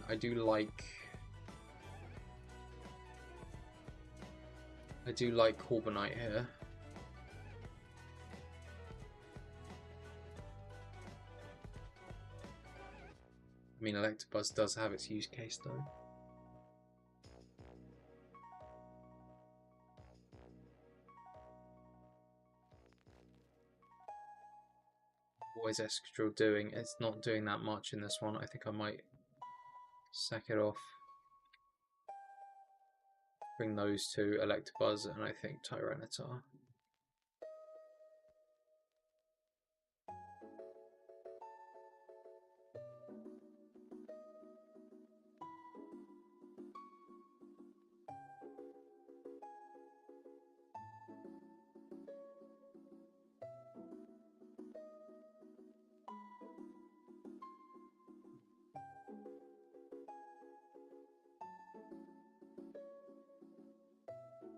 I do like Corviknight here. I mean, Electabuzz does have its use case though. What is Excadrill doing? It's not doing that much in this one. I think I might sack it off. Bring those two, Electabuzz and I think Tyranitar.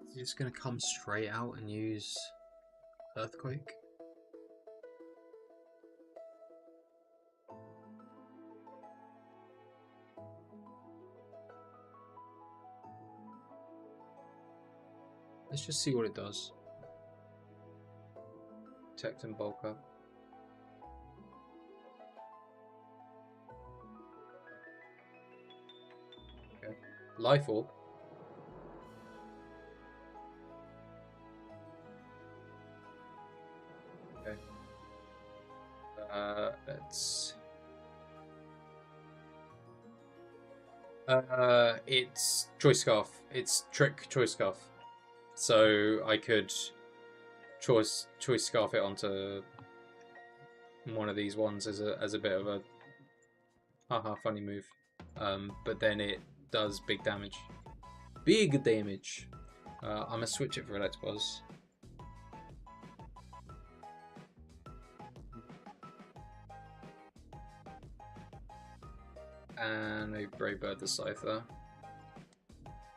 Is he just gonna come straight out and use Earthquake? Let's just see what it does. Protect and bulk up. Okay. Life Orb. Okay. Let's. It's Choice Scarf. It's Trick Choice Scarf. So I could choice Scarf it onto one of these ones as a bit of a haha funny move. But then it does big damage. Big damage. I'm gonna switch it for Electabuzz. And a Brave Bird the Scyther.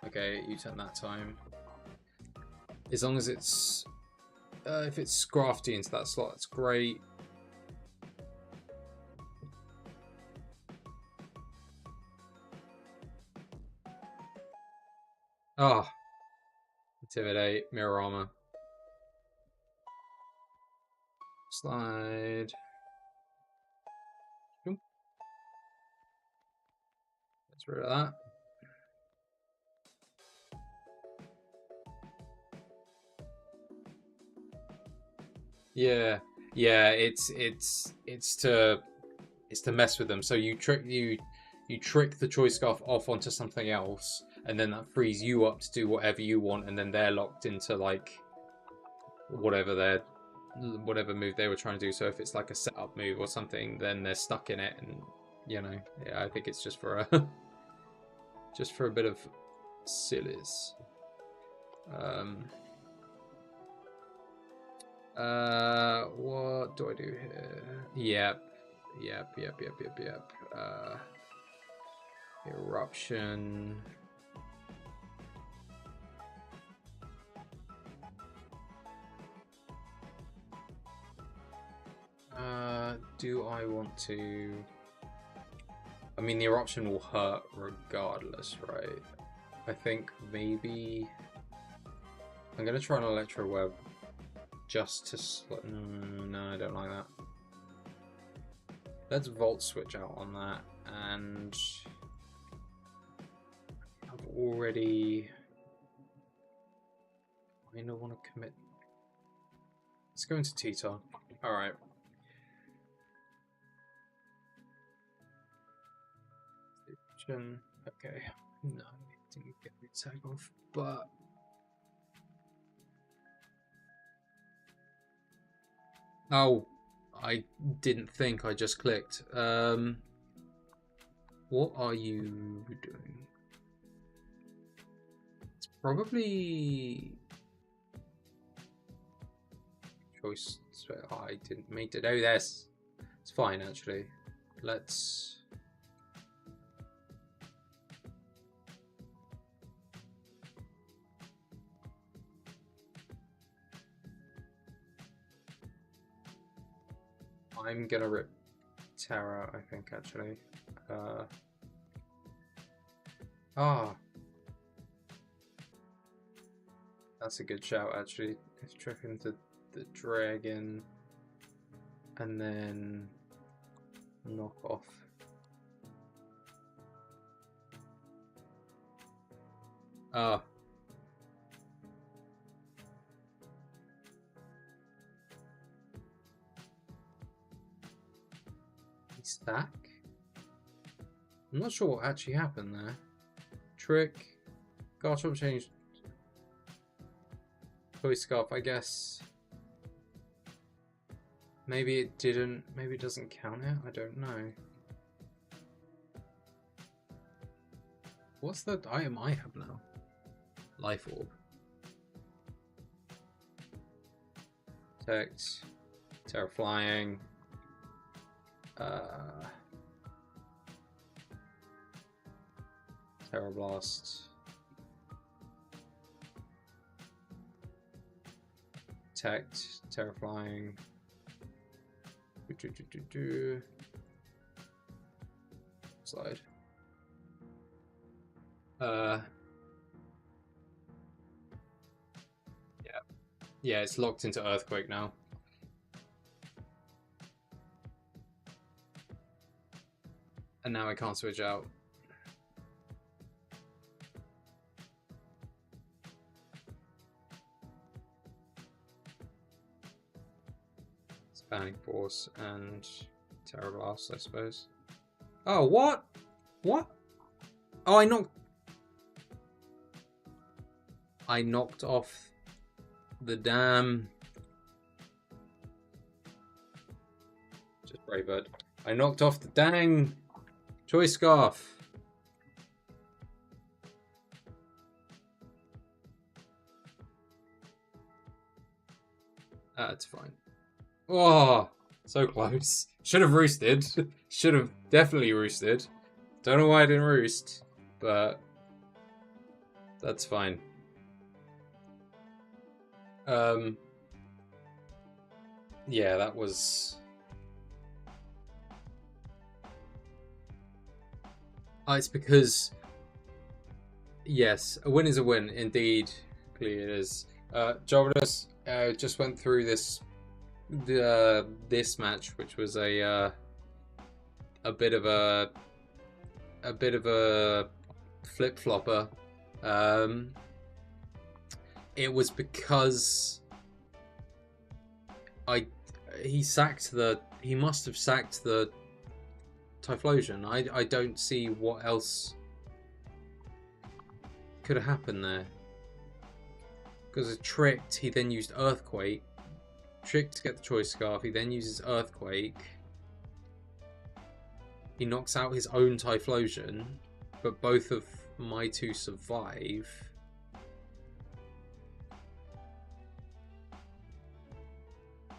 Okay, you turn that time. As long as it's if it's Scrafty into that slot, that's great. Ah, Intimidate, Mirror Armor, Slide. Let's rid of that. Yeah, it's to mess with them. So you trick the Choice Scarf off onto something else, and then that frees you up to do whatever you want, and then they're locked into like whatever move they were trying to do. So if it's like a setup move or something, then they're stuck in it, and you know, yeah, I think it's just for a just for a bit of sillies. What do I do here? Yep. Eruption. Do I want to? I mean, the eruption will hurt regardless, right? I think maybe I'm gonna try an Electro Web just to. No, I don't like that. Let's Volt Switch out on that, and I've already. I don't want to commit. Let's go into Teton. All right. Okay. No, didn't get the tag off, but. Oh, I didn't think. I just clicked. What are you doing? It's probably choice. Oh, I didn't mean to do this. It's fine, actually. Let's. I'm gonna rip Terra, I think, actually. That's a good shout, actually. Let's trip into the dragon and then knock off. Stack? I'm not sure what actually happened there. Trick. Garchomp changed Choice Scarf, I guess. Maybe it didn't. Maybe it doesn't count it. I don't know. What's the item I have now? Life Orb. Protect. Terra Flying. Terra Blast. Protect. Terra Flying. Slide. Yeah, it's locked into Earthquake now. And now I can't switch out. Spanning Force and Terra Blast, I suppose. Oh, what? What? Oh, I knocked off the damn... Just Braybird. I knocked off the dang Choice Scarf. That's fine. Oh, so close. Should have roosted. Should have definitely roosted. Don't know why I didn't roost, but that's fine. Yeah, that was... it's because... Yes, a win is a win, indeed. Clearly it is. Jovinus just went through this match, which was a bit of a flip-flopper. It was because he must have sacked the Typhlosion. I don't see what else could have happened there. Because it tricked, he then used Earthquake. Tricked to get the Choice Scarf, he then uses Earthquake. He knocks out his own Typhlosion, but both of my two survive.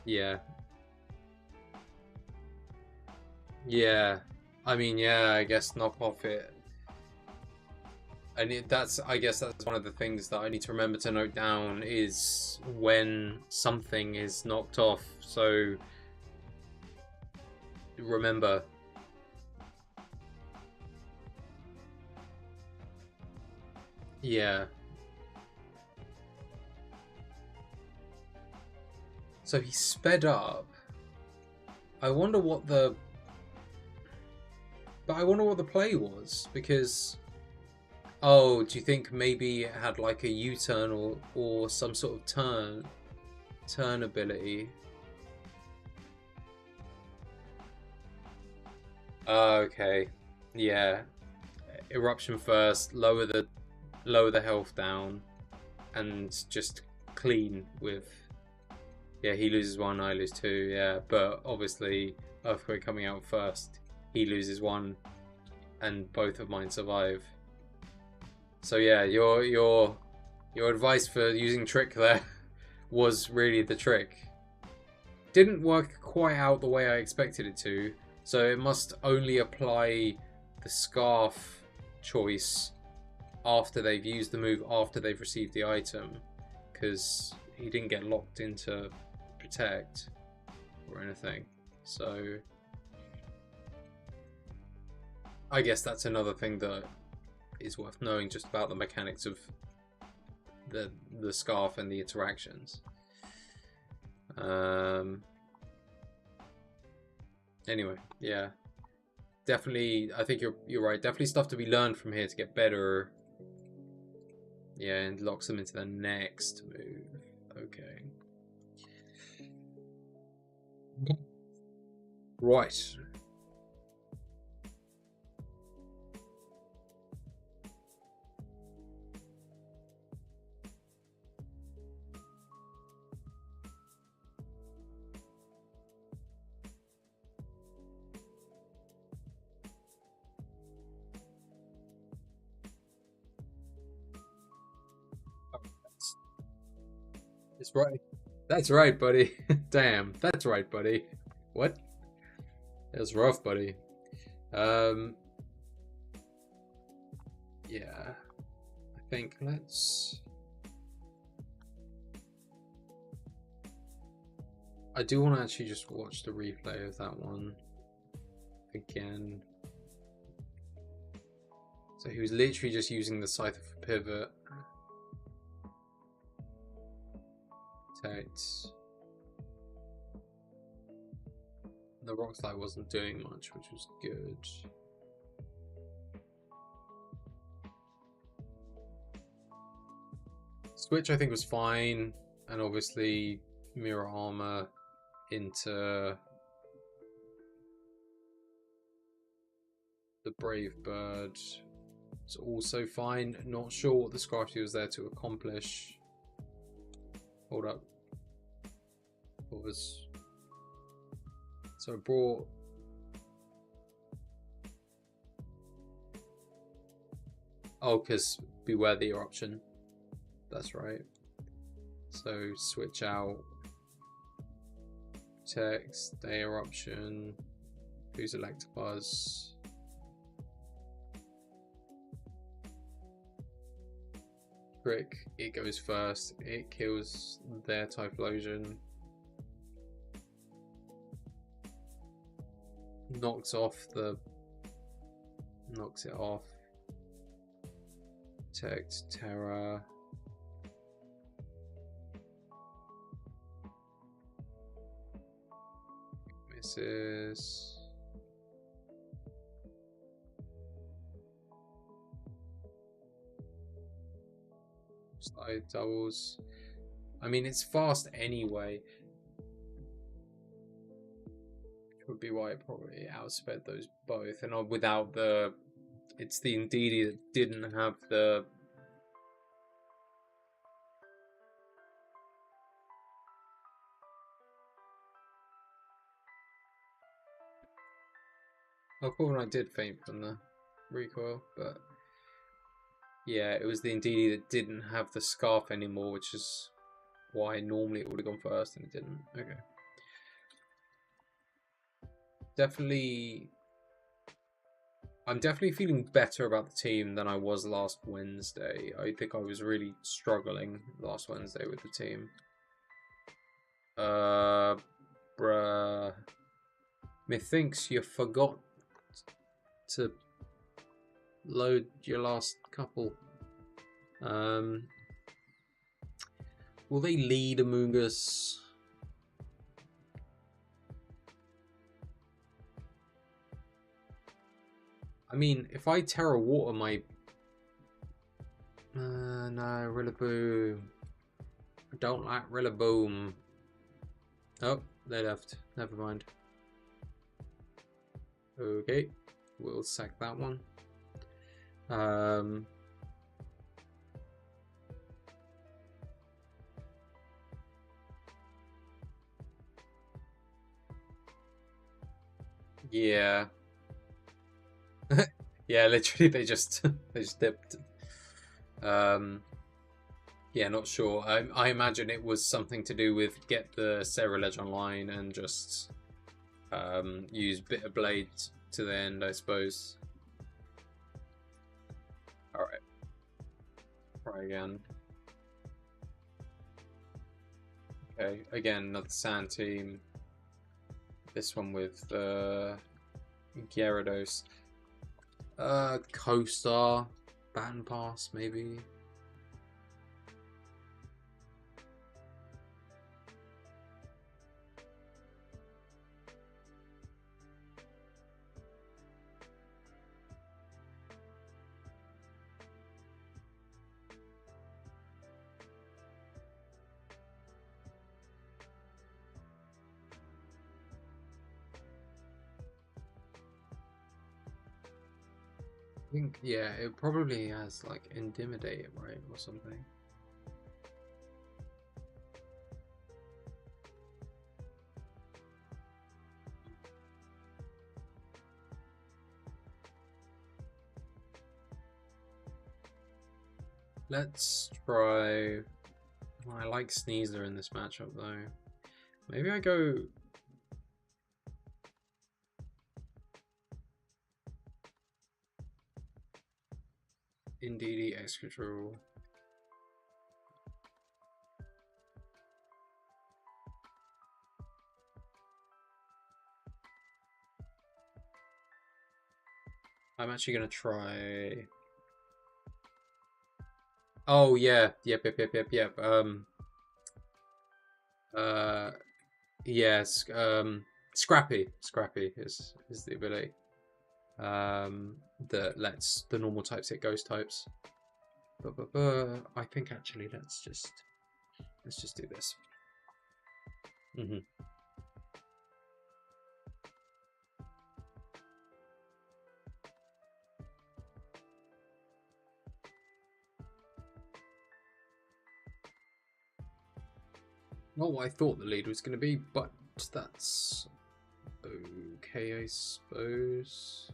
Yeah. Yeah. I mean, yeah, I guess knock off it. And I guess that's one of the things that I need to remember to note down is when something is knocked off. So remember. Yeah. So he sped up. I wonder what the play was, because... Oh, do you think maybe it had like a U-turn or some sort of turn ability? Okay, yeah. Eruption first, lower the health down, and just clean with. Yeah, he loses one, I lose two. Yeah, but obviously Earthquake coming out first, he loses one, and both of mine survive. So yeah, your advice for using Trick there was really the trick. Didn't work quite out the way I expected it to, so it must only apply the Scarf choice after they've used the move, after they've received the item, because he didn't get locked into Protect or anything. So I guess that's another thing that is worth knowing just about the mechanics of the Scarf and the interactions. Anyway, yeah, definitely. I think you're right. Definitely stuff to be learned from here to get better. Yeah, and locks them into the next move. Okay. Right. That's right. That's right, buddy. Damn, that's right, buddy. What? That's rough, buddy. Um, yeah. I think let's. I do want to actually just watch the replay of that one again. So he was literally just using the Scyther for pivot. Protect. The Rock Slide wasn't doing much, which was good. Switch I think was fine, and obviously mirror armor into the Brave Bird. It's also fine. Not sure what the Scrafty was there to accomplish. Hold up. What was... So I brought... Oh, because beware the eruption. That's right. So switch out. Text, day eruption. Who's Electabuzz? Trick, it goes first. It kills their Typhlosion. Knocks it off. Protect, Terra. Misses. Slide doubles. I mean, it's fast anyway. Would be why it probably outsped those both, and without the, it's the Indeedee that didn't have the. Oh, Corviknight did faint from the recoil, but yeah, it was the Indeedee that didn't have the Scarf anymore, which is why normally it would have gone first and it didn't. Okay. Definitely, I'm definitely feeling better about the team than I was last Wednesday. I think I was really struggling last Wednesday with the team. Bruh. Methinks you forgot to load your last couple. Will they lead Amoonguss? I mean, if I Terra Water my... no, Rillaboom. I don't like Rillaboom. Oh, they left. Never mind. Okay, we'll sack that one. Yeah. Yeah, literally they just dipped. Yeah, not sure. I imagine it was something to do with get the Ceruledge online and just use Bitter Blade to the end, I suppose. Alright. Try again. Okay, again, another Sand team. This one with Gyarados. Co-Star. Baton Pass, maybe. I think, yeah, it probably has like Intimidate, right, or something. Let's try I like Sneasler in this matchup though. Maybe I go... Indeedee Excadrill. I'm actually gonna try... Oh yeah, yep. Yes. Scrappy is the ability that lets the normal types hit ghost types. I think actually let's just do this. Not what I thought the lead was going to be, but that's okay, I suppose.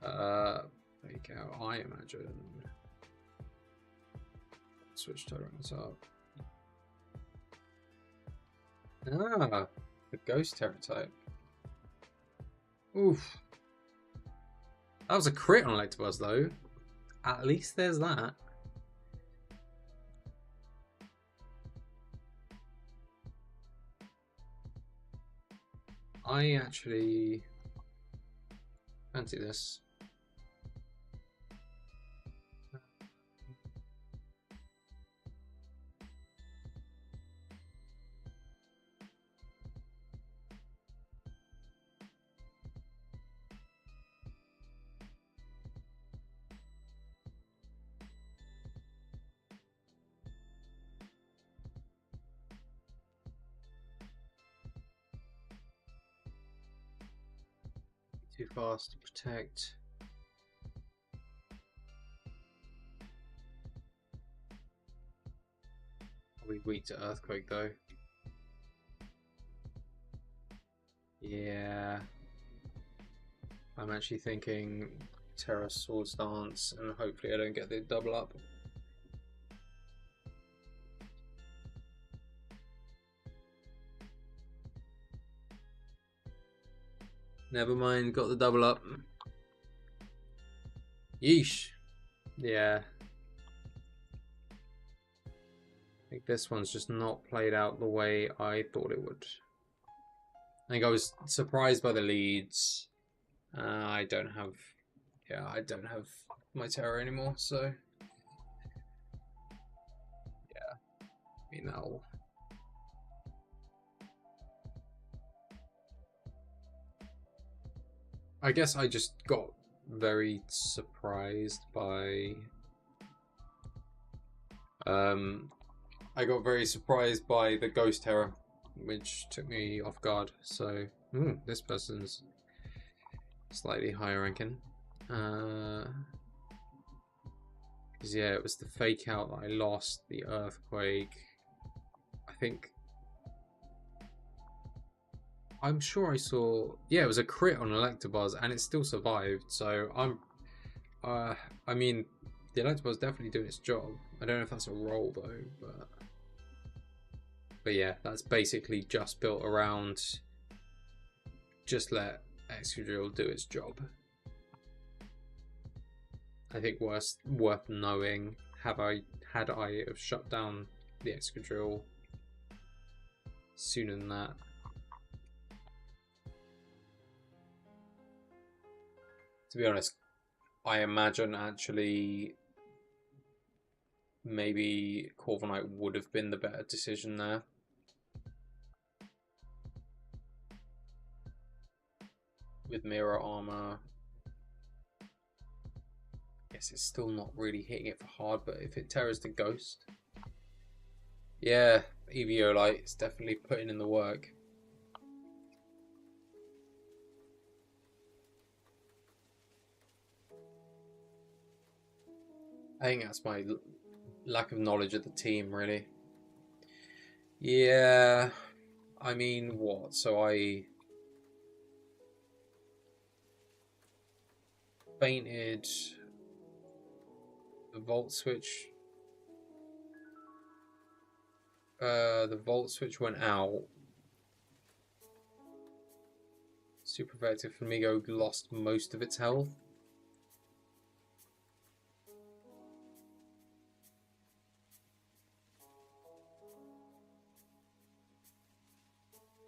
Fake out, I imagine. Switch tolerance up. Ah, the ghost terror type. Oof. That was a crit on Electabuzz though. At least there's that. I actually fancy this. Too fast to protect. Probably weak to Earthquake though. Yeah. I'm actually thinking Terra Swords Dance and hopefully I don't get the double up. Never mind, got the double up. Yeesh. Yeah. I think this one's just not played out the way I thought it would. I think I was surprised by the leads. I don't have my Terror anymore, so yeah. I mean that'll... I guess I just got very surprised by I got very surprised by the Ghost Terror, which took me off guard. So this person's slightly higher ranking. Because yeah, it was the fake out that I lost, the Earthquake. I think I'm sure I saw, yeah, it was a crit on Electabuzz and it still survived. So I mean, the Electabuzz definitely doing its job. I don't know if that's a roll though, but yeah, that's basically just built around just let Excadrill do its job. I think worth knowing, had I have shut down the Excadrill sooner than that. To be honest, I imagine actually maybe Corviknight would have been the better decision there. With Mirror Armor. I guess it's still not really hitting it for hard, but if it terrors the Ghost. Yeah, Eviolite is definitely putting in the work. I think that's my lack of knowledge of the team, really. Yeah, I mean, what? So I fainted the Volt Switch The volt switch went out. Super effective Flamingo lost most of its health.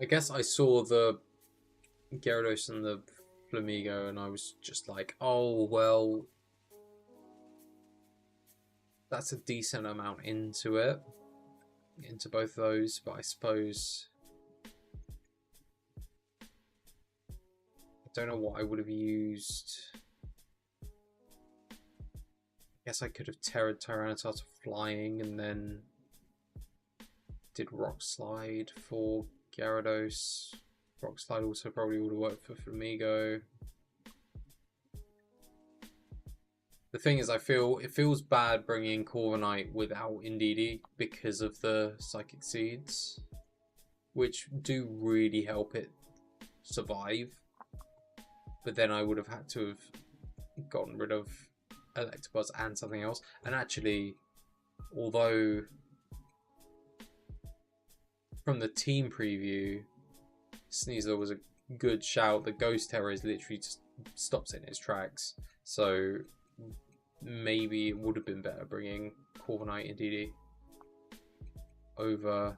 I guess I saw the Gyarados and the Flamigo and I was just like, oh, well, that's a decent amount into it, into both of those, but I suppose I don't know what I would have used. I guess I could have Tyranitar to flying and then did Rock Slide for Gyarados. Rock Slide also probably would have worked for Flamigo. The thing is, I feel it feels bad bringing Corviknight without Indeedee because of the Psychic Seeds, which do really help it survive. But then I would have had to have gotten rid of Electabuzz and something else. And actually, although from the team preview, Sneasler was a good shout, the Ghost Terror is literally just stops it in its tracks. So maybe it would have been better bringing Corviknight and DD over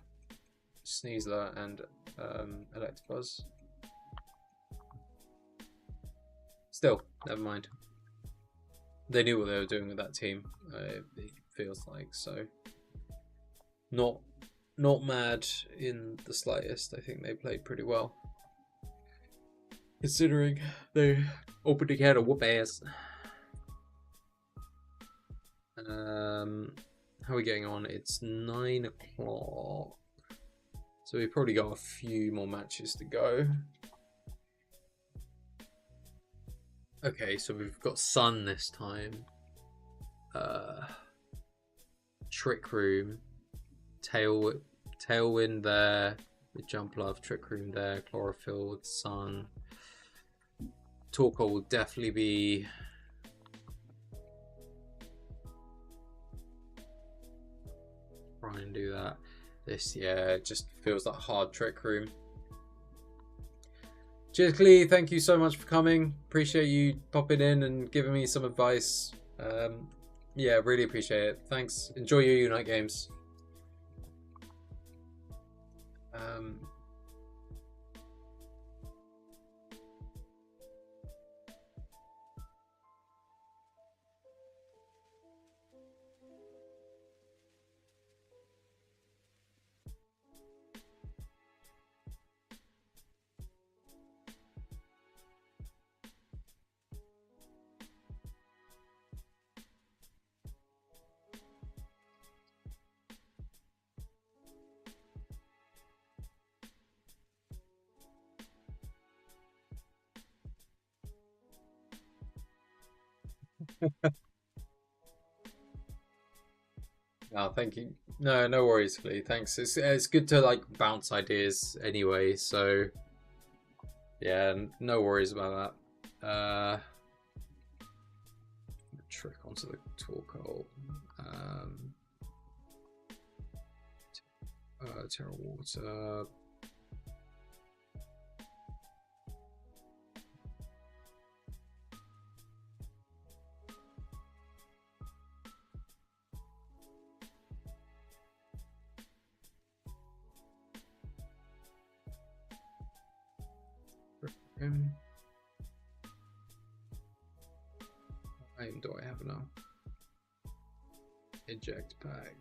Sneasler and Electabuzz. Still, never mind. They knew what they were doing with that team. It feels like so. Not mad in the slightest. I think they played pretty well, considering they opening had a whoop ass. How are we getting on? It's 9 o'clock, so we've probably got a few more matches to go. Okay, so we've got Sun this time. Trick Room, Tailwind there, with Jump Love, Trick Room there, Chlorophyll with Sun. Torkoal will definitely be try and do that. This, yeah, it just feels like hard Trick Room. Cheers, Clee. Thank you so much for coming. Appreciate you popping in and giving me some advice. Yeah, really appreciate it. Thanks. Enjoy your Unite games. Oh, thank you. No worries, Clee. Thanks. It's good to like bounce ideas anyway. So yeah, no worries about that. Trick onto the Torkoal. Terra Water. What item do I have now? Eject pack.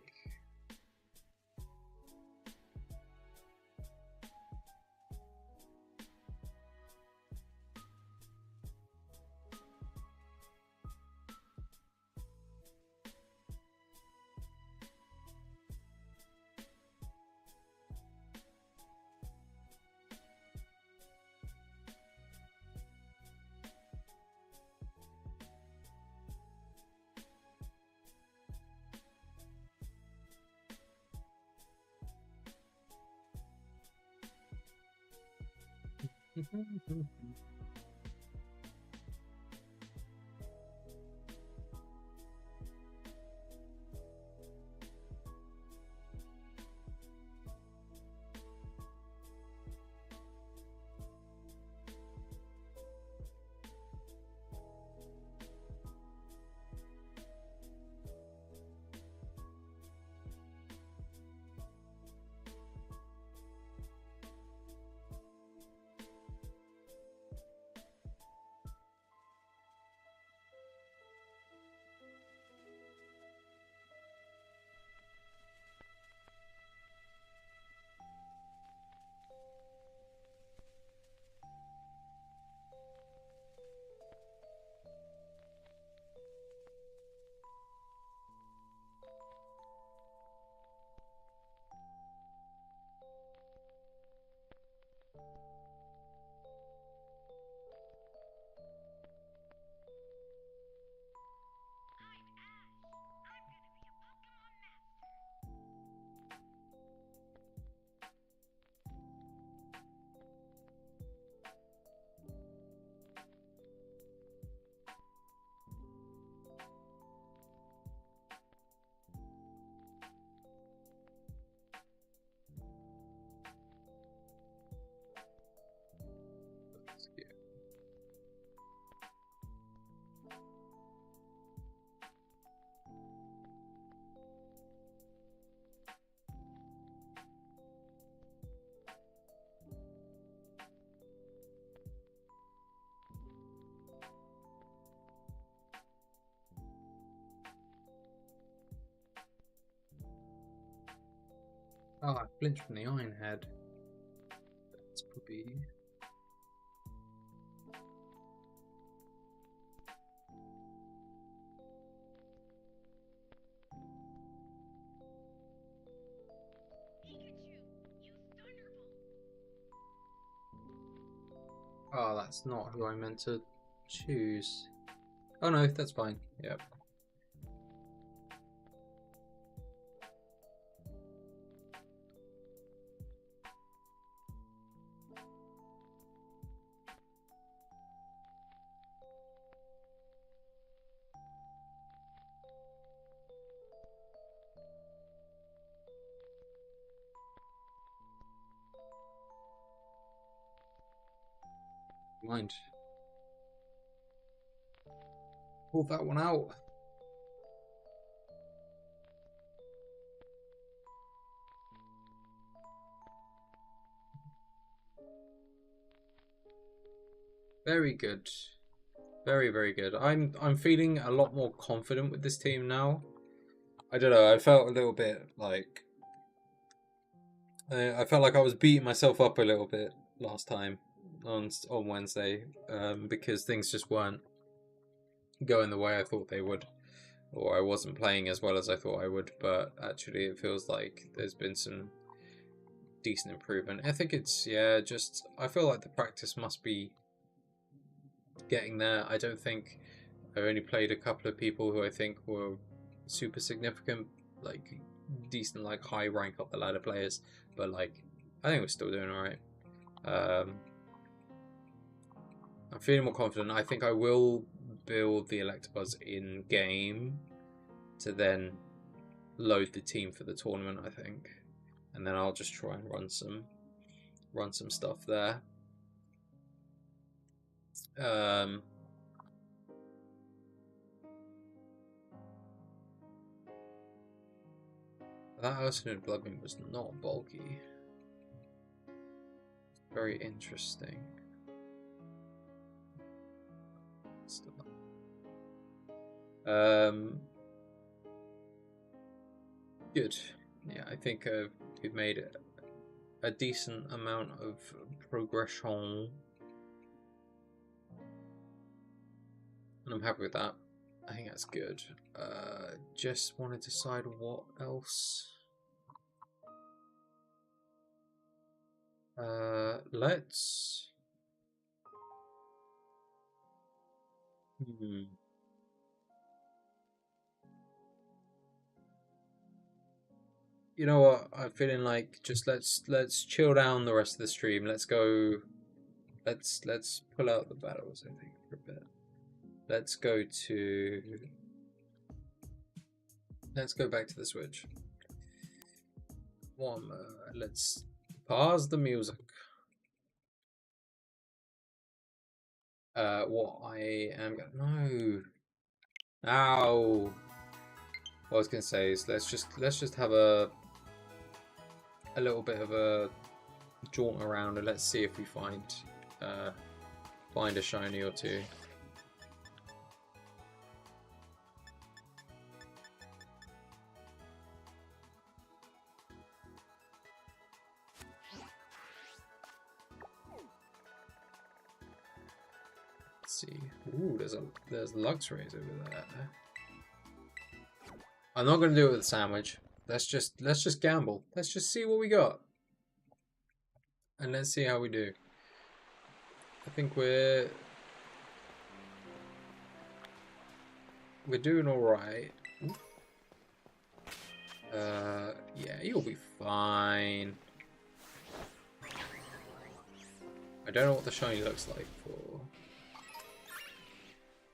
Oh, I flinched from the Iron Head. That's probably... Oh, that's not who I meant to choose. Oh no, that's fine. Yep. Mind. Pull that one out. Very good. Very, very good. I'm feeling a lot more confident with this team now. I don't know, I felt a little bit like I felt like I was beating myself up a little bit last time on Wednesday, because things just weren't going the way I thought they would, or I wasn't playing as well as I thought I would. But actually, it feels like there's been some decent improvement. I think it's just I feel like the practice must be getting there. I don't think I've only played a couple of people who I think were super significant, like decent, like high rank up the ladder players, but like I think we're still doing all right. I'm feeling more confident. I think I will build the Electabuzz in game to then load the team for the tournament, I think, and then I'll just try and run some stuff there. That Ursaline Bloodbeam was not bulky. Very interesting. Good. Yeah, I think we've made a decent amount of progression, and I'm happy with that. I think that's good. Just want to decide what else. Let's. You know what? I'm feeling like just let's chill down the rest of the stream. Let's go. Let's pull out the battles, I think, for a bit. Let's go back to the Switch. Let's pause the music. What I am no. Ow. What I was gonna say is let's just have a little bit of a jaunt around and let's see if we find a shiny or two. Let's see. Ooh, there's Luxrays over there. I'm not gonna do it with a sandwich. Let's just gamble. Let's just see what we got. And let's see how we do. I think we're doing alright. Yeah, you'll be fine. I don't know what the shiny looks like for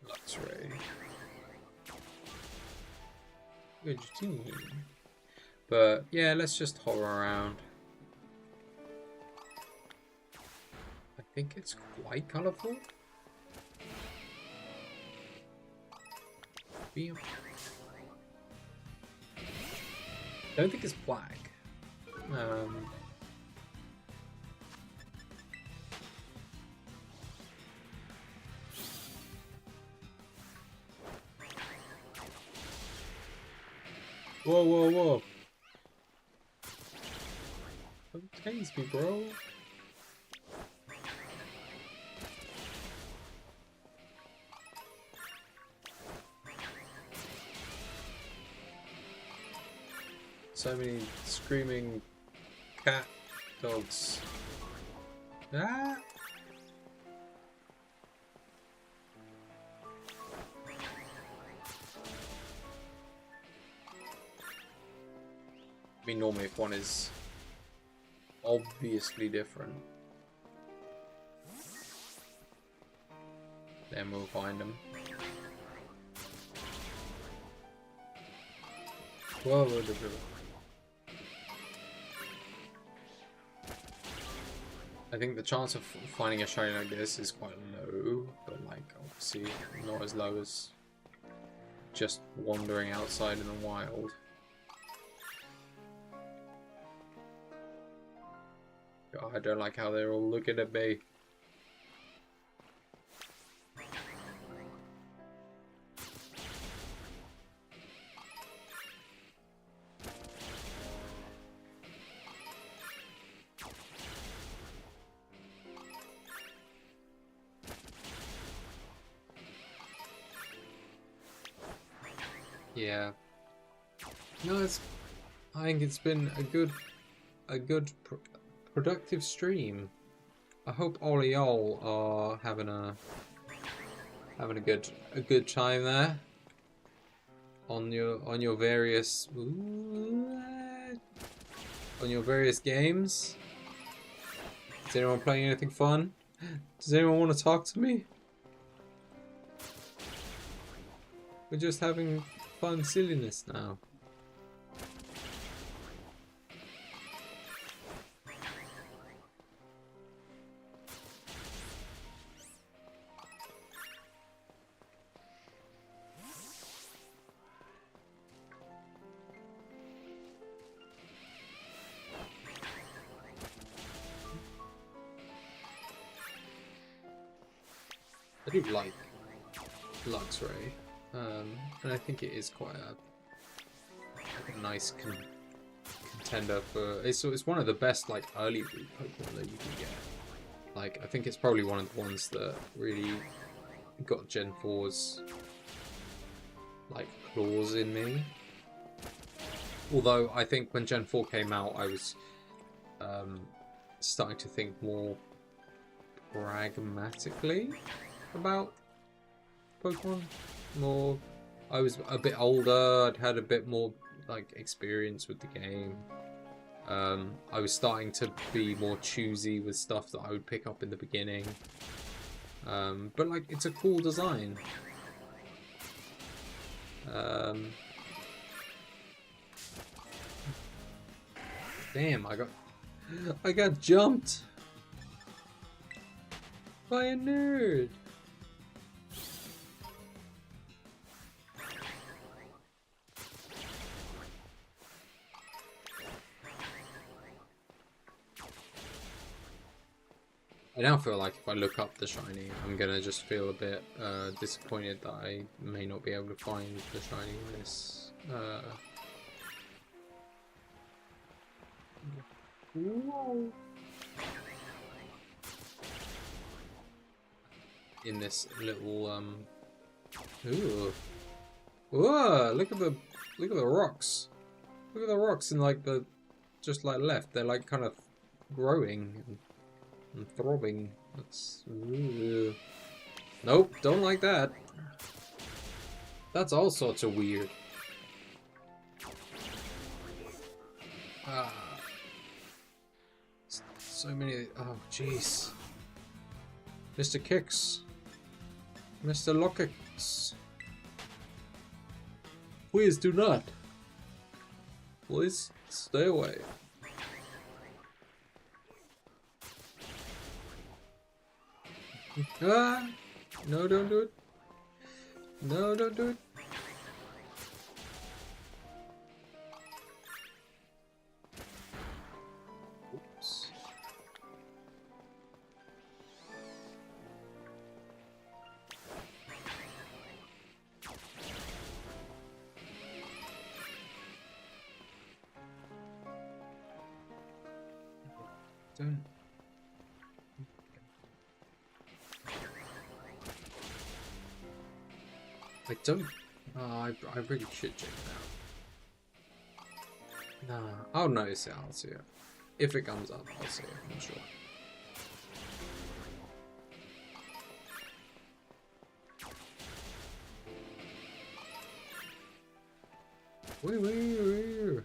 Luxray. Good team. But yeah, let's just hover around. I think it's quite colourful. I don't think it's black. Whoa, whoa, whoa. Tase me, bro. So many screaming cat dogs. Ah! I mean, normally if one is obviously different, then we'll find them. Whoa, whoa, whoa. I think the chance of finding a shiny like this is quite low, but like obviously not as low as just wandering outside in the wild. God, I don't like how they're all looking at me. Yeah. No, I think it's been a good productive stream. I hope all of y'all are having a good time there on your various games. Is anyone playing anything fun? Does anyone want to talk to me? We're just having fun silliness now. I do like Luxray, and I think it is quite a nice contender for. It's one of the best like early root Pokemon that you can get. Like I think it's probably one of the ones that really got Gen 4's like claws in me. Although I think when Gen 4 came out, I was starting to think more pragmatically about Pokemon. I was a bit older, I'd had a bit more like experience with the game. I was starting to be more choosy with stuff that I would pick up in the beginning. But like it's a cool design. Damn, I got jumped by a nerd. I now feel like if I look up the shiny, I'm gonna just feel a bit disappointed that I may not be able to find the shiny in this. In this little ooh, whoa! Look at the rocks. Look at the rocks in like the just like left. They're like kind of growing and throbbing. That's nope. Don't like that. That's all sorts of weird. So many. Oh jeez. Mr. Kicks. Mr. Lockix. Please do not. Please stay away. Ah! No, don't do it. No, don't do it. Oops. Don't. I don't. I really should check it out. Nah. I'll notice it. I'll see it. If it comes up, I'll see it. I'm sure. Wee.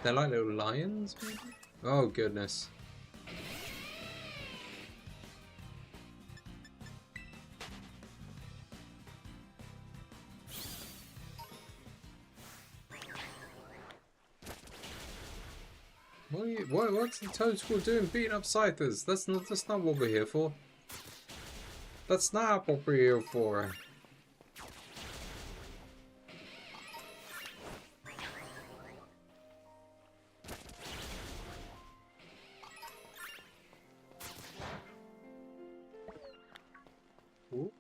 They're like little lions, maybe? Oh, goodness. What's the Toad School doing beating up Scythers? That's not what we're here for. That's not what we're here for. Ooh.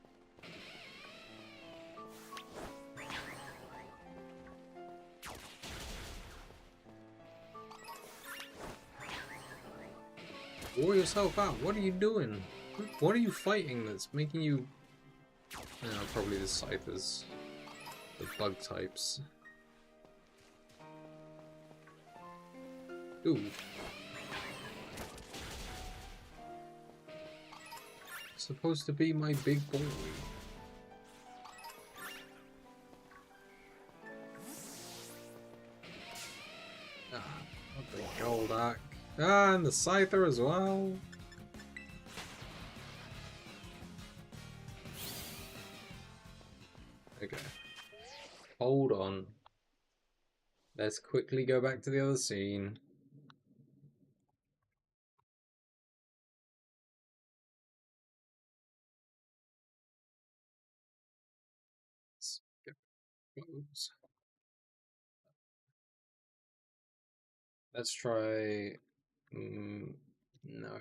Wore yourself out. What are you doing? What are you fighting that's making you... probably the Scythers. The bug types. Ooh. Supposed to be my big boy. What the Goldak. And the Scyther as well. Okay. Hold on. Let's quickly go back to the other scene. Skip those. Let's try... no.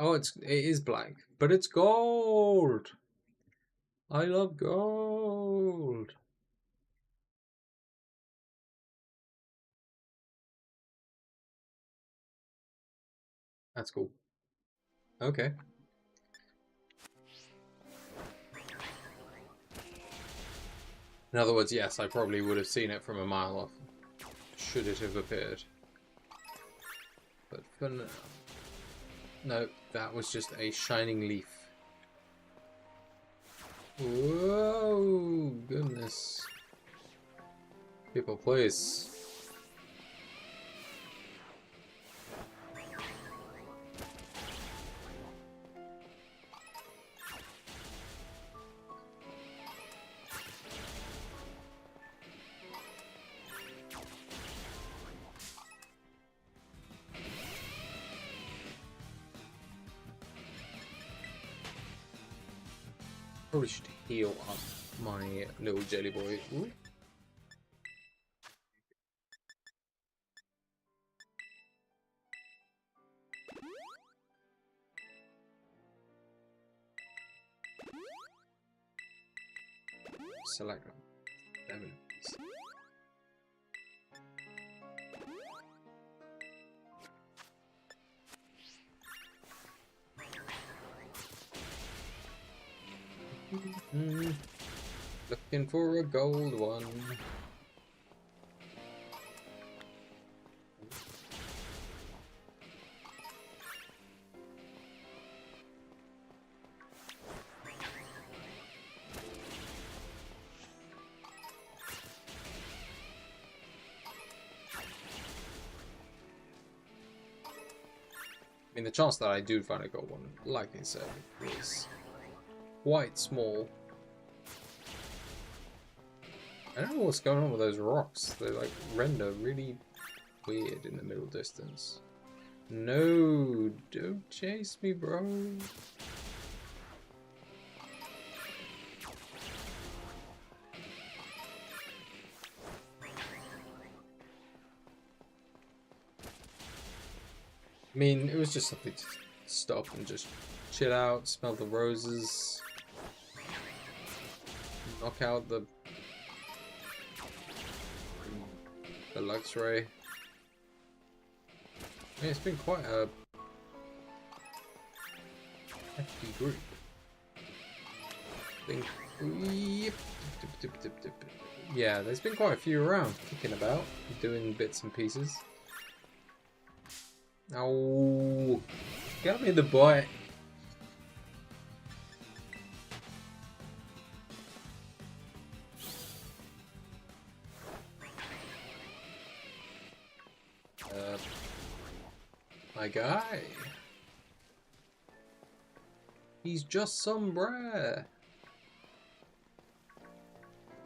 Oh, it is black, but it's gold. I love gold. That's cool. Okay. In other words, yes, I probably would have seen it from a mile off, should it have appeared. But for now... No, that was just a shining leaf. Whoa, goodness. People, please. Probably should heal up my little jelly boy. Ooh. Select them. Damn it. Looking for a gold one. I mean, the chance that I do find a gold one, like I said, is quite small. I don't know what's going on with those rocks. They like render really weird in the middle distance. No, don't chase me, bro. I mean, it was just something to stop and just chill out, smell the roses, knock out the Luxray. I mean, it's been quite a hefty group. Yeah, there's been quite a few around, kicking about, doing bits and pieces. Oh, got me the butt. My guy. He's just some brat.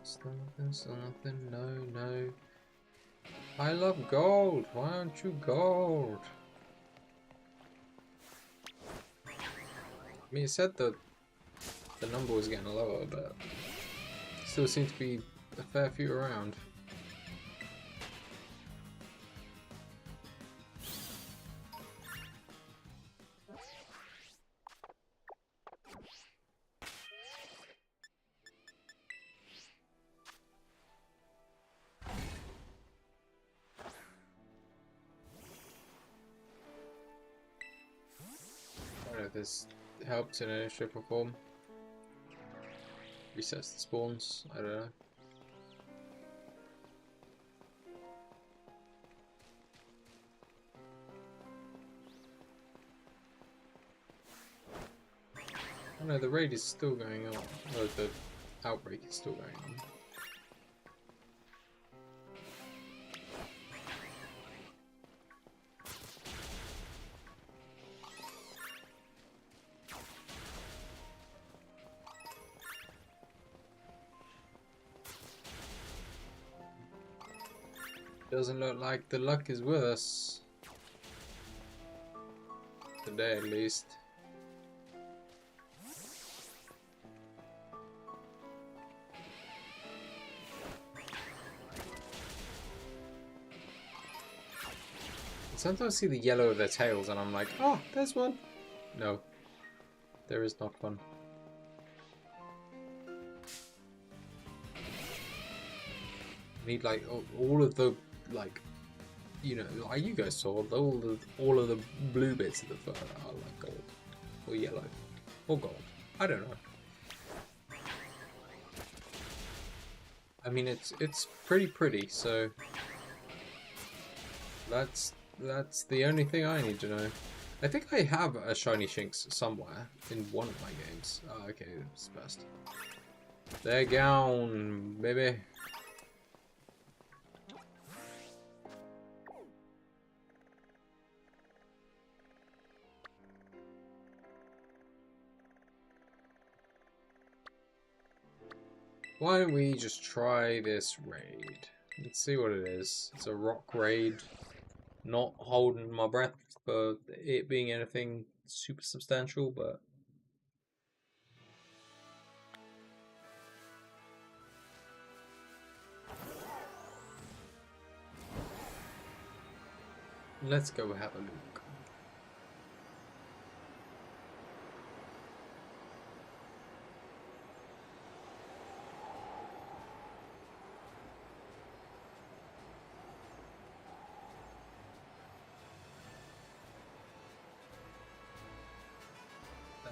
Still nothing, no. I love gold. Why aren't you gold? I mean, it said that the number was getting lower, but still seems to be a fair few around. I don't know if this helps in any shape or form. Resets the spawns, I don't know. Oh no, the raid is still going on. Or the outbreak is still going on. Doesn't look like the luck is with us. Today at least. Sometimes I see the yellow of their tails and I'm like, oh, there's one. No, there is not one. Need like all of the, like, you know, like you guys saw, all of the blue bits of the fur are like gold or yellow or gold. I don't know. I mean, it's pretty. So that's the only thing I need to know. I think I have a shiny Shinx somewhere in one of my games. Oh, okay, it's best. They're gone, baby. Why don't we just try this raid? Let's see what it is. It's a rock raid. Not holding my breath for it being anything super substantial, but let's go have a look.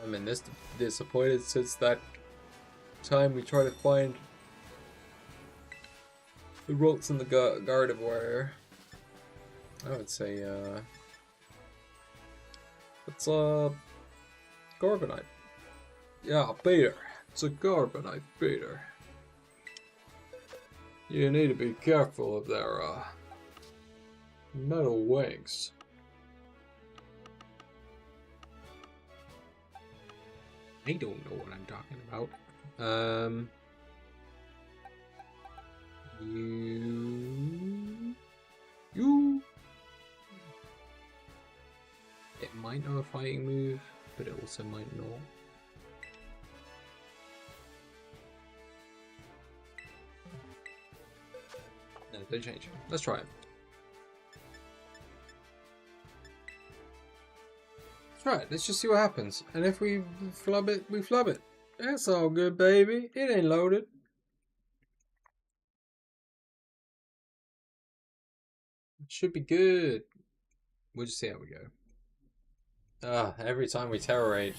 I mean, this disappointed since that time we try to find the rots in the Gardevoir. I would say, it's a Carbonite. Yeah, beater. It's a Carbonite beater. You need to be careful of their metal wings. I don't know what I'm talking about. You. It might know a fighting move, but it also might not. No, don't change it. Let's try it. Right, let's just see what happens. And if we flub it, we flub it. That's all good, baby. It ain't loaded. It should be good. We'll just see how we go. Every time we Terror Rage,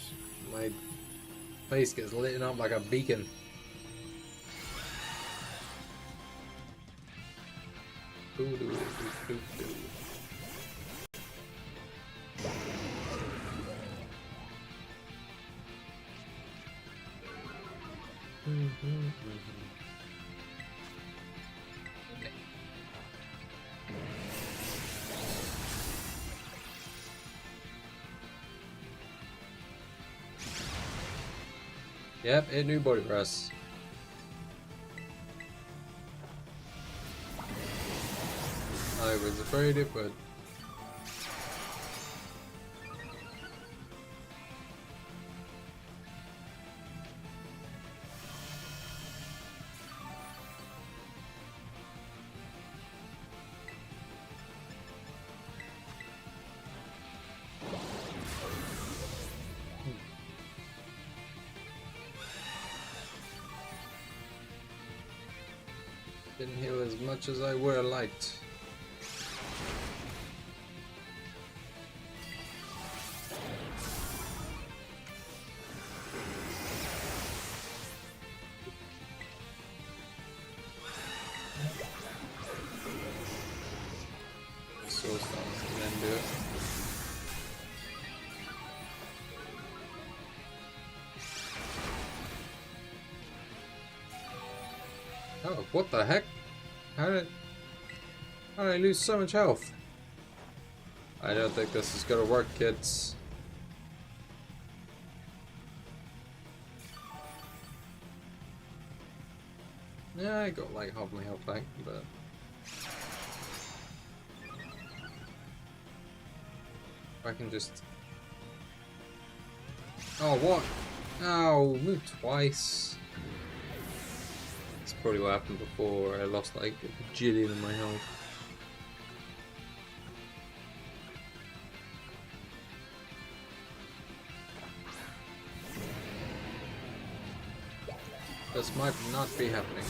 my face gets lit up like a beacon. Yep, it knew body press. I was afraid it would. Didn't heal as much as I would have liked. Soul Stone and then do it. Oh, what the heck? How did I lose so much health? I don't think this is gonna work, kids. Yeah, I got like half my health back, but if I can just... Oh, what? Oh, moved twice. That's probably what happened before. I lost like a bajillion of my health. This might not be happening.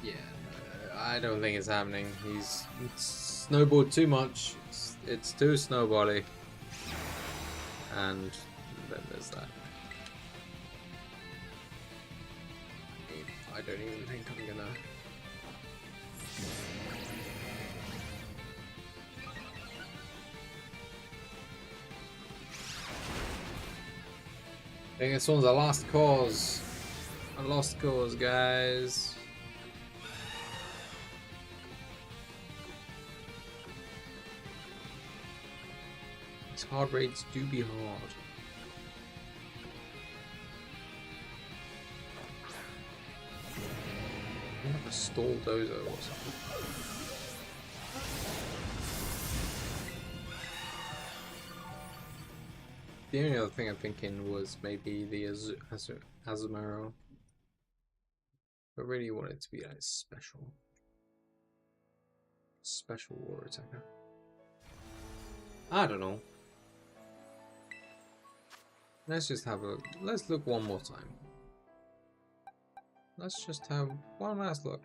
Yeah, I don't think it's happening. He's snowballed too much. It's too snowbally. And then there's that. I don't even think I'm gonna... I think this one's a lost cause. A lost cause, guys. These hard raids do be hard. I have a stall dozo or something. The only other thing I'm thinking was maybe the Azumarill. I really want it to be like special war attacker. I don't know. Let's just have a... Let's look one more time. Let's just have one last look.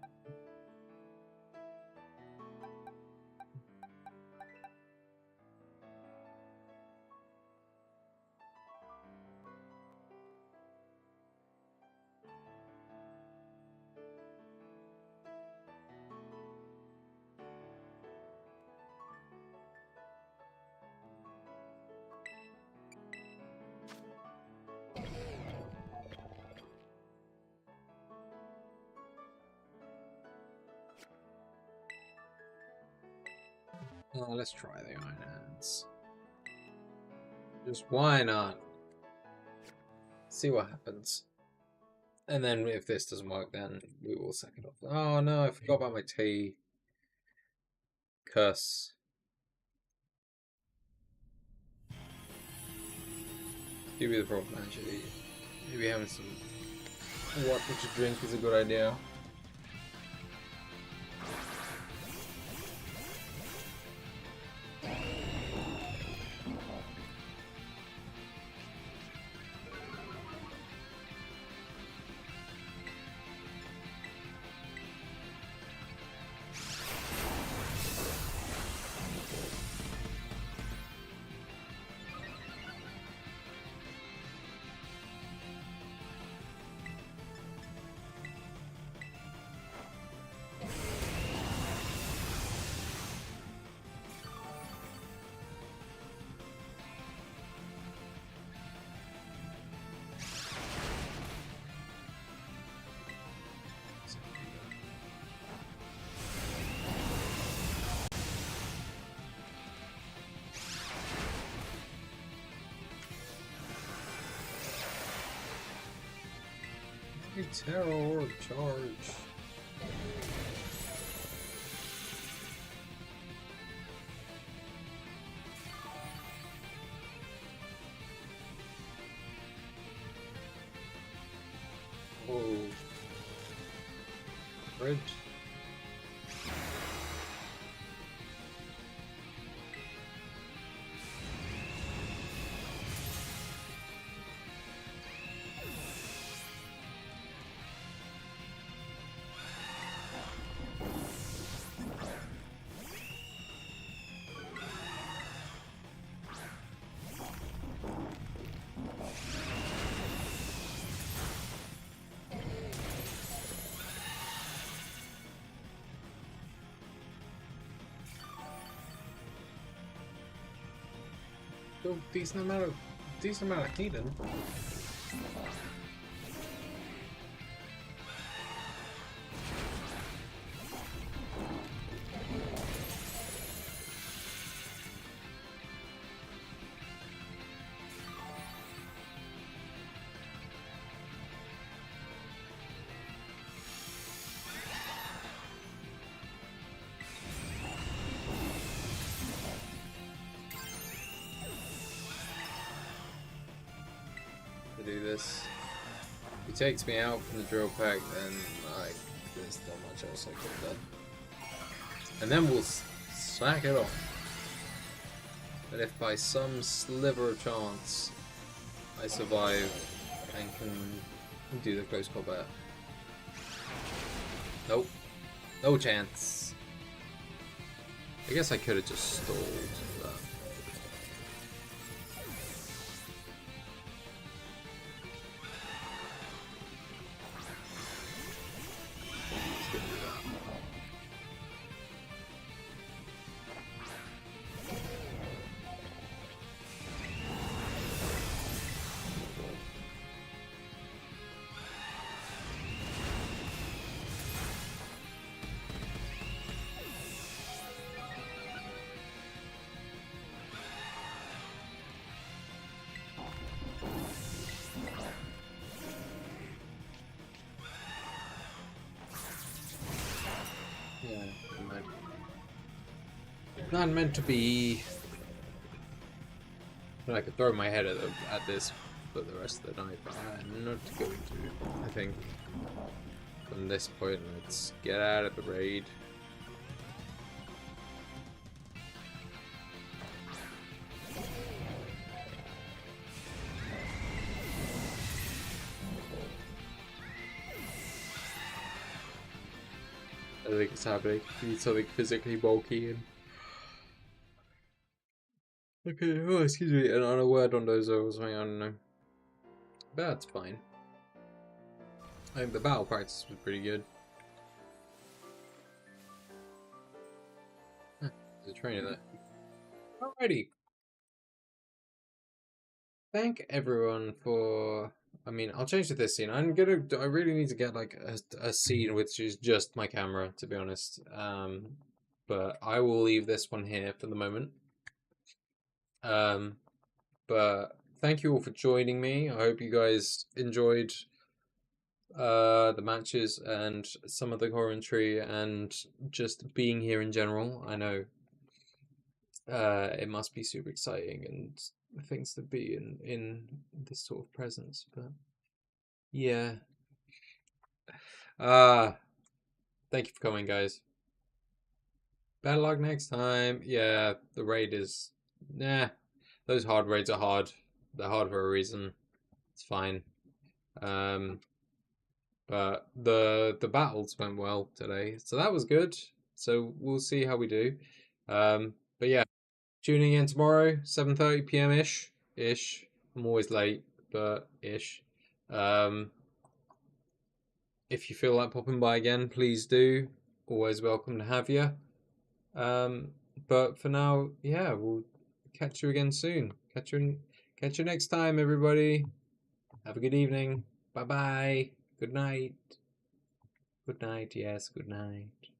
Let's try the Iron Hands. Just why not? See what happens. And then if this doesn't work, then we will sack it off. Oh no, I forgot about my tea. curse. Give me the problem, actually. Maybe having some water to drink is a good idea. Terror charge. Oh, Reg. Still decent amount of healing. Do this. If he takes me out from the drill pack, then like there's not much else I could have done. And then we'll sack it off. But if by some sliver of chance I survive and can do the close combat, nope, no chance. I guess I could have just stalled. But yeah, not meant to be. I could throw my head at this for the rest of the night, but I'm not going to. I think from this point, let's get out of the raid. I think it's happening. We need something physically bulky and. Okay, oh, excuse me, and on a word on those or something, I don't know. But that's fine. I think the battle practice was pretty good. Huh, there's a trainer there. Alrighty. Thank everyone for. I mean, I'll change to this scene. I really need to get like a scene which is just my camera, to be honest. But I will leave this one here for the moment. But thank you all for joining me. I hope you guys enjoyed the matches and some of the commentary and just being here in general. I know it must be super exciting and things to be in this sort of presence. But yeah, uh thank you for coming, guys. Better luck next time. Yeah, the raid is, nah, those hard raids are hard. They're hard for a reason. It's fine. Um, but the battles went well today, so that was good. So we'll see how we do. But yeah, tuning in tomorrow, 7:30 p.m. ish. I'm always late, but ish. Um, if you feel like popping by again, please do. Always welcome to have you. Um, but for now, yeah, we'll catch you again soon. Catch you next time, everybody. Have a good evening. Bye bye. Good night. Good night. Yes, good night.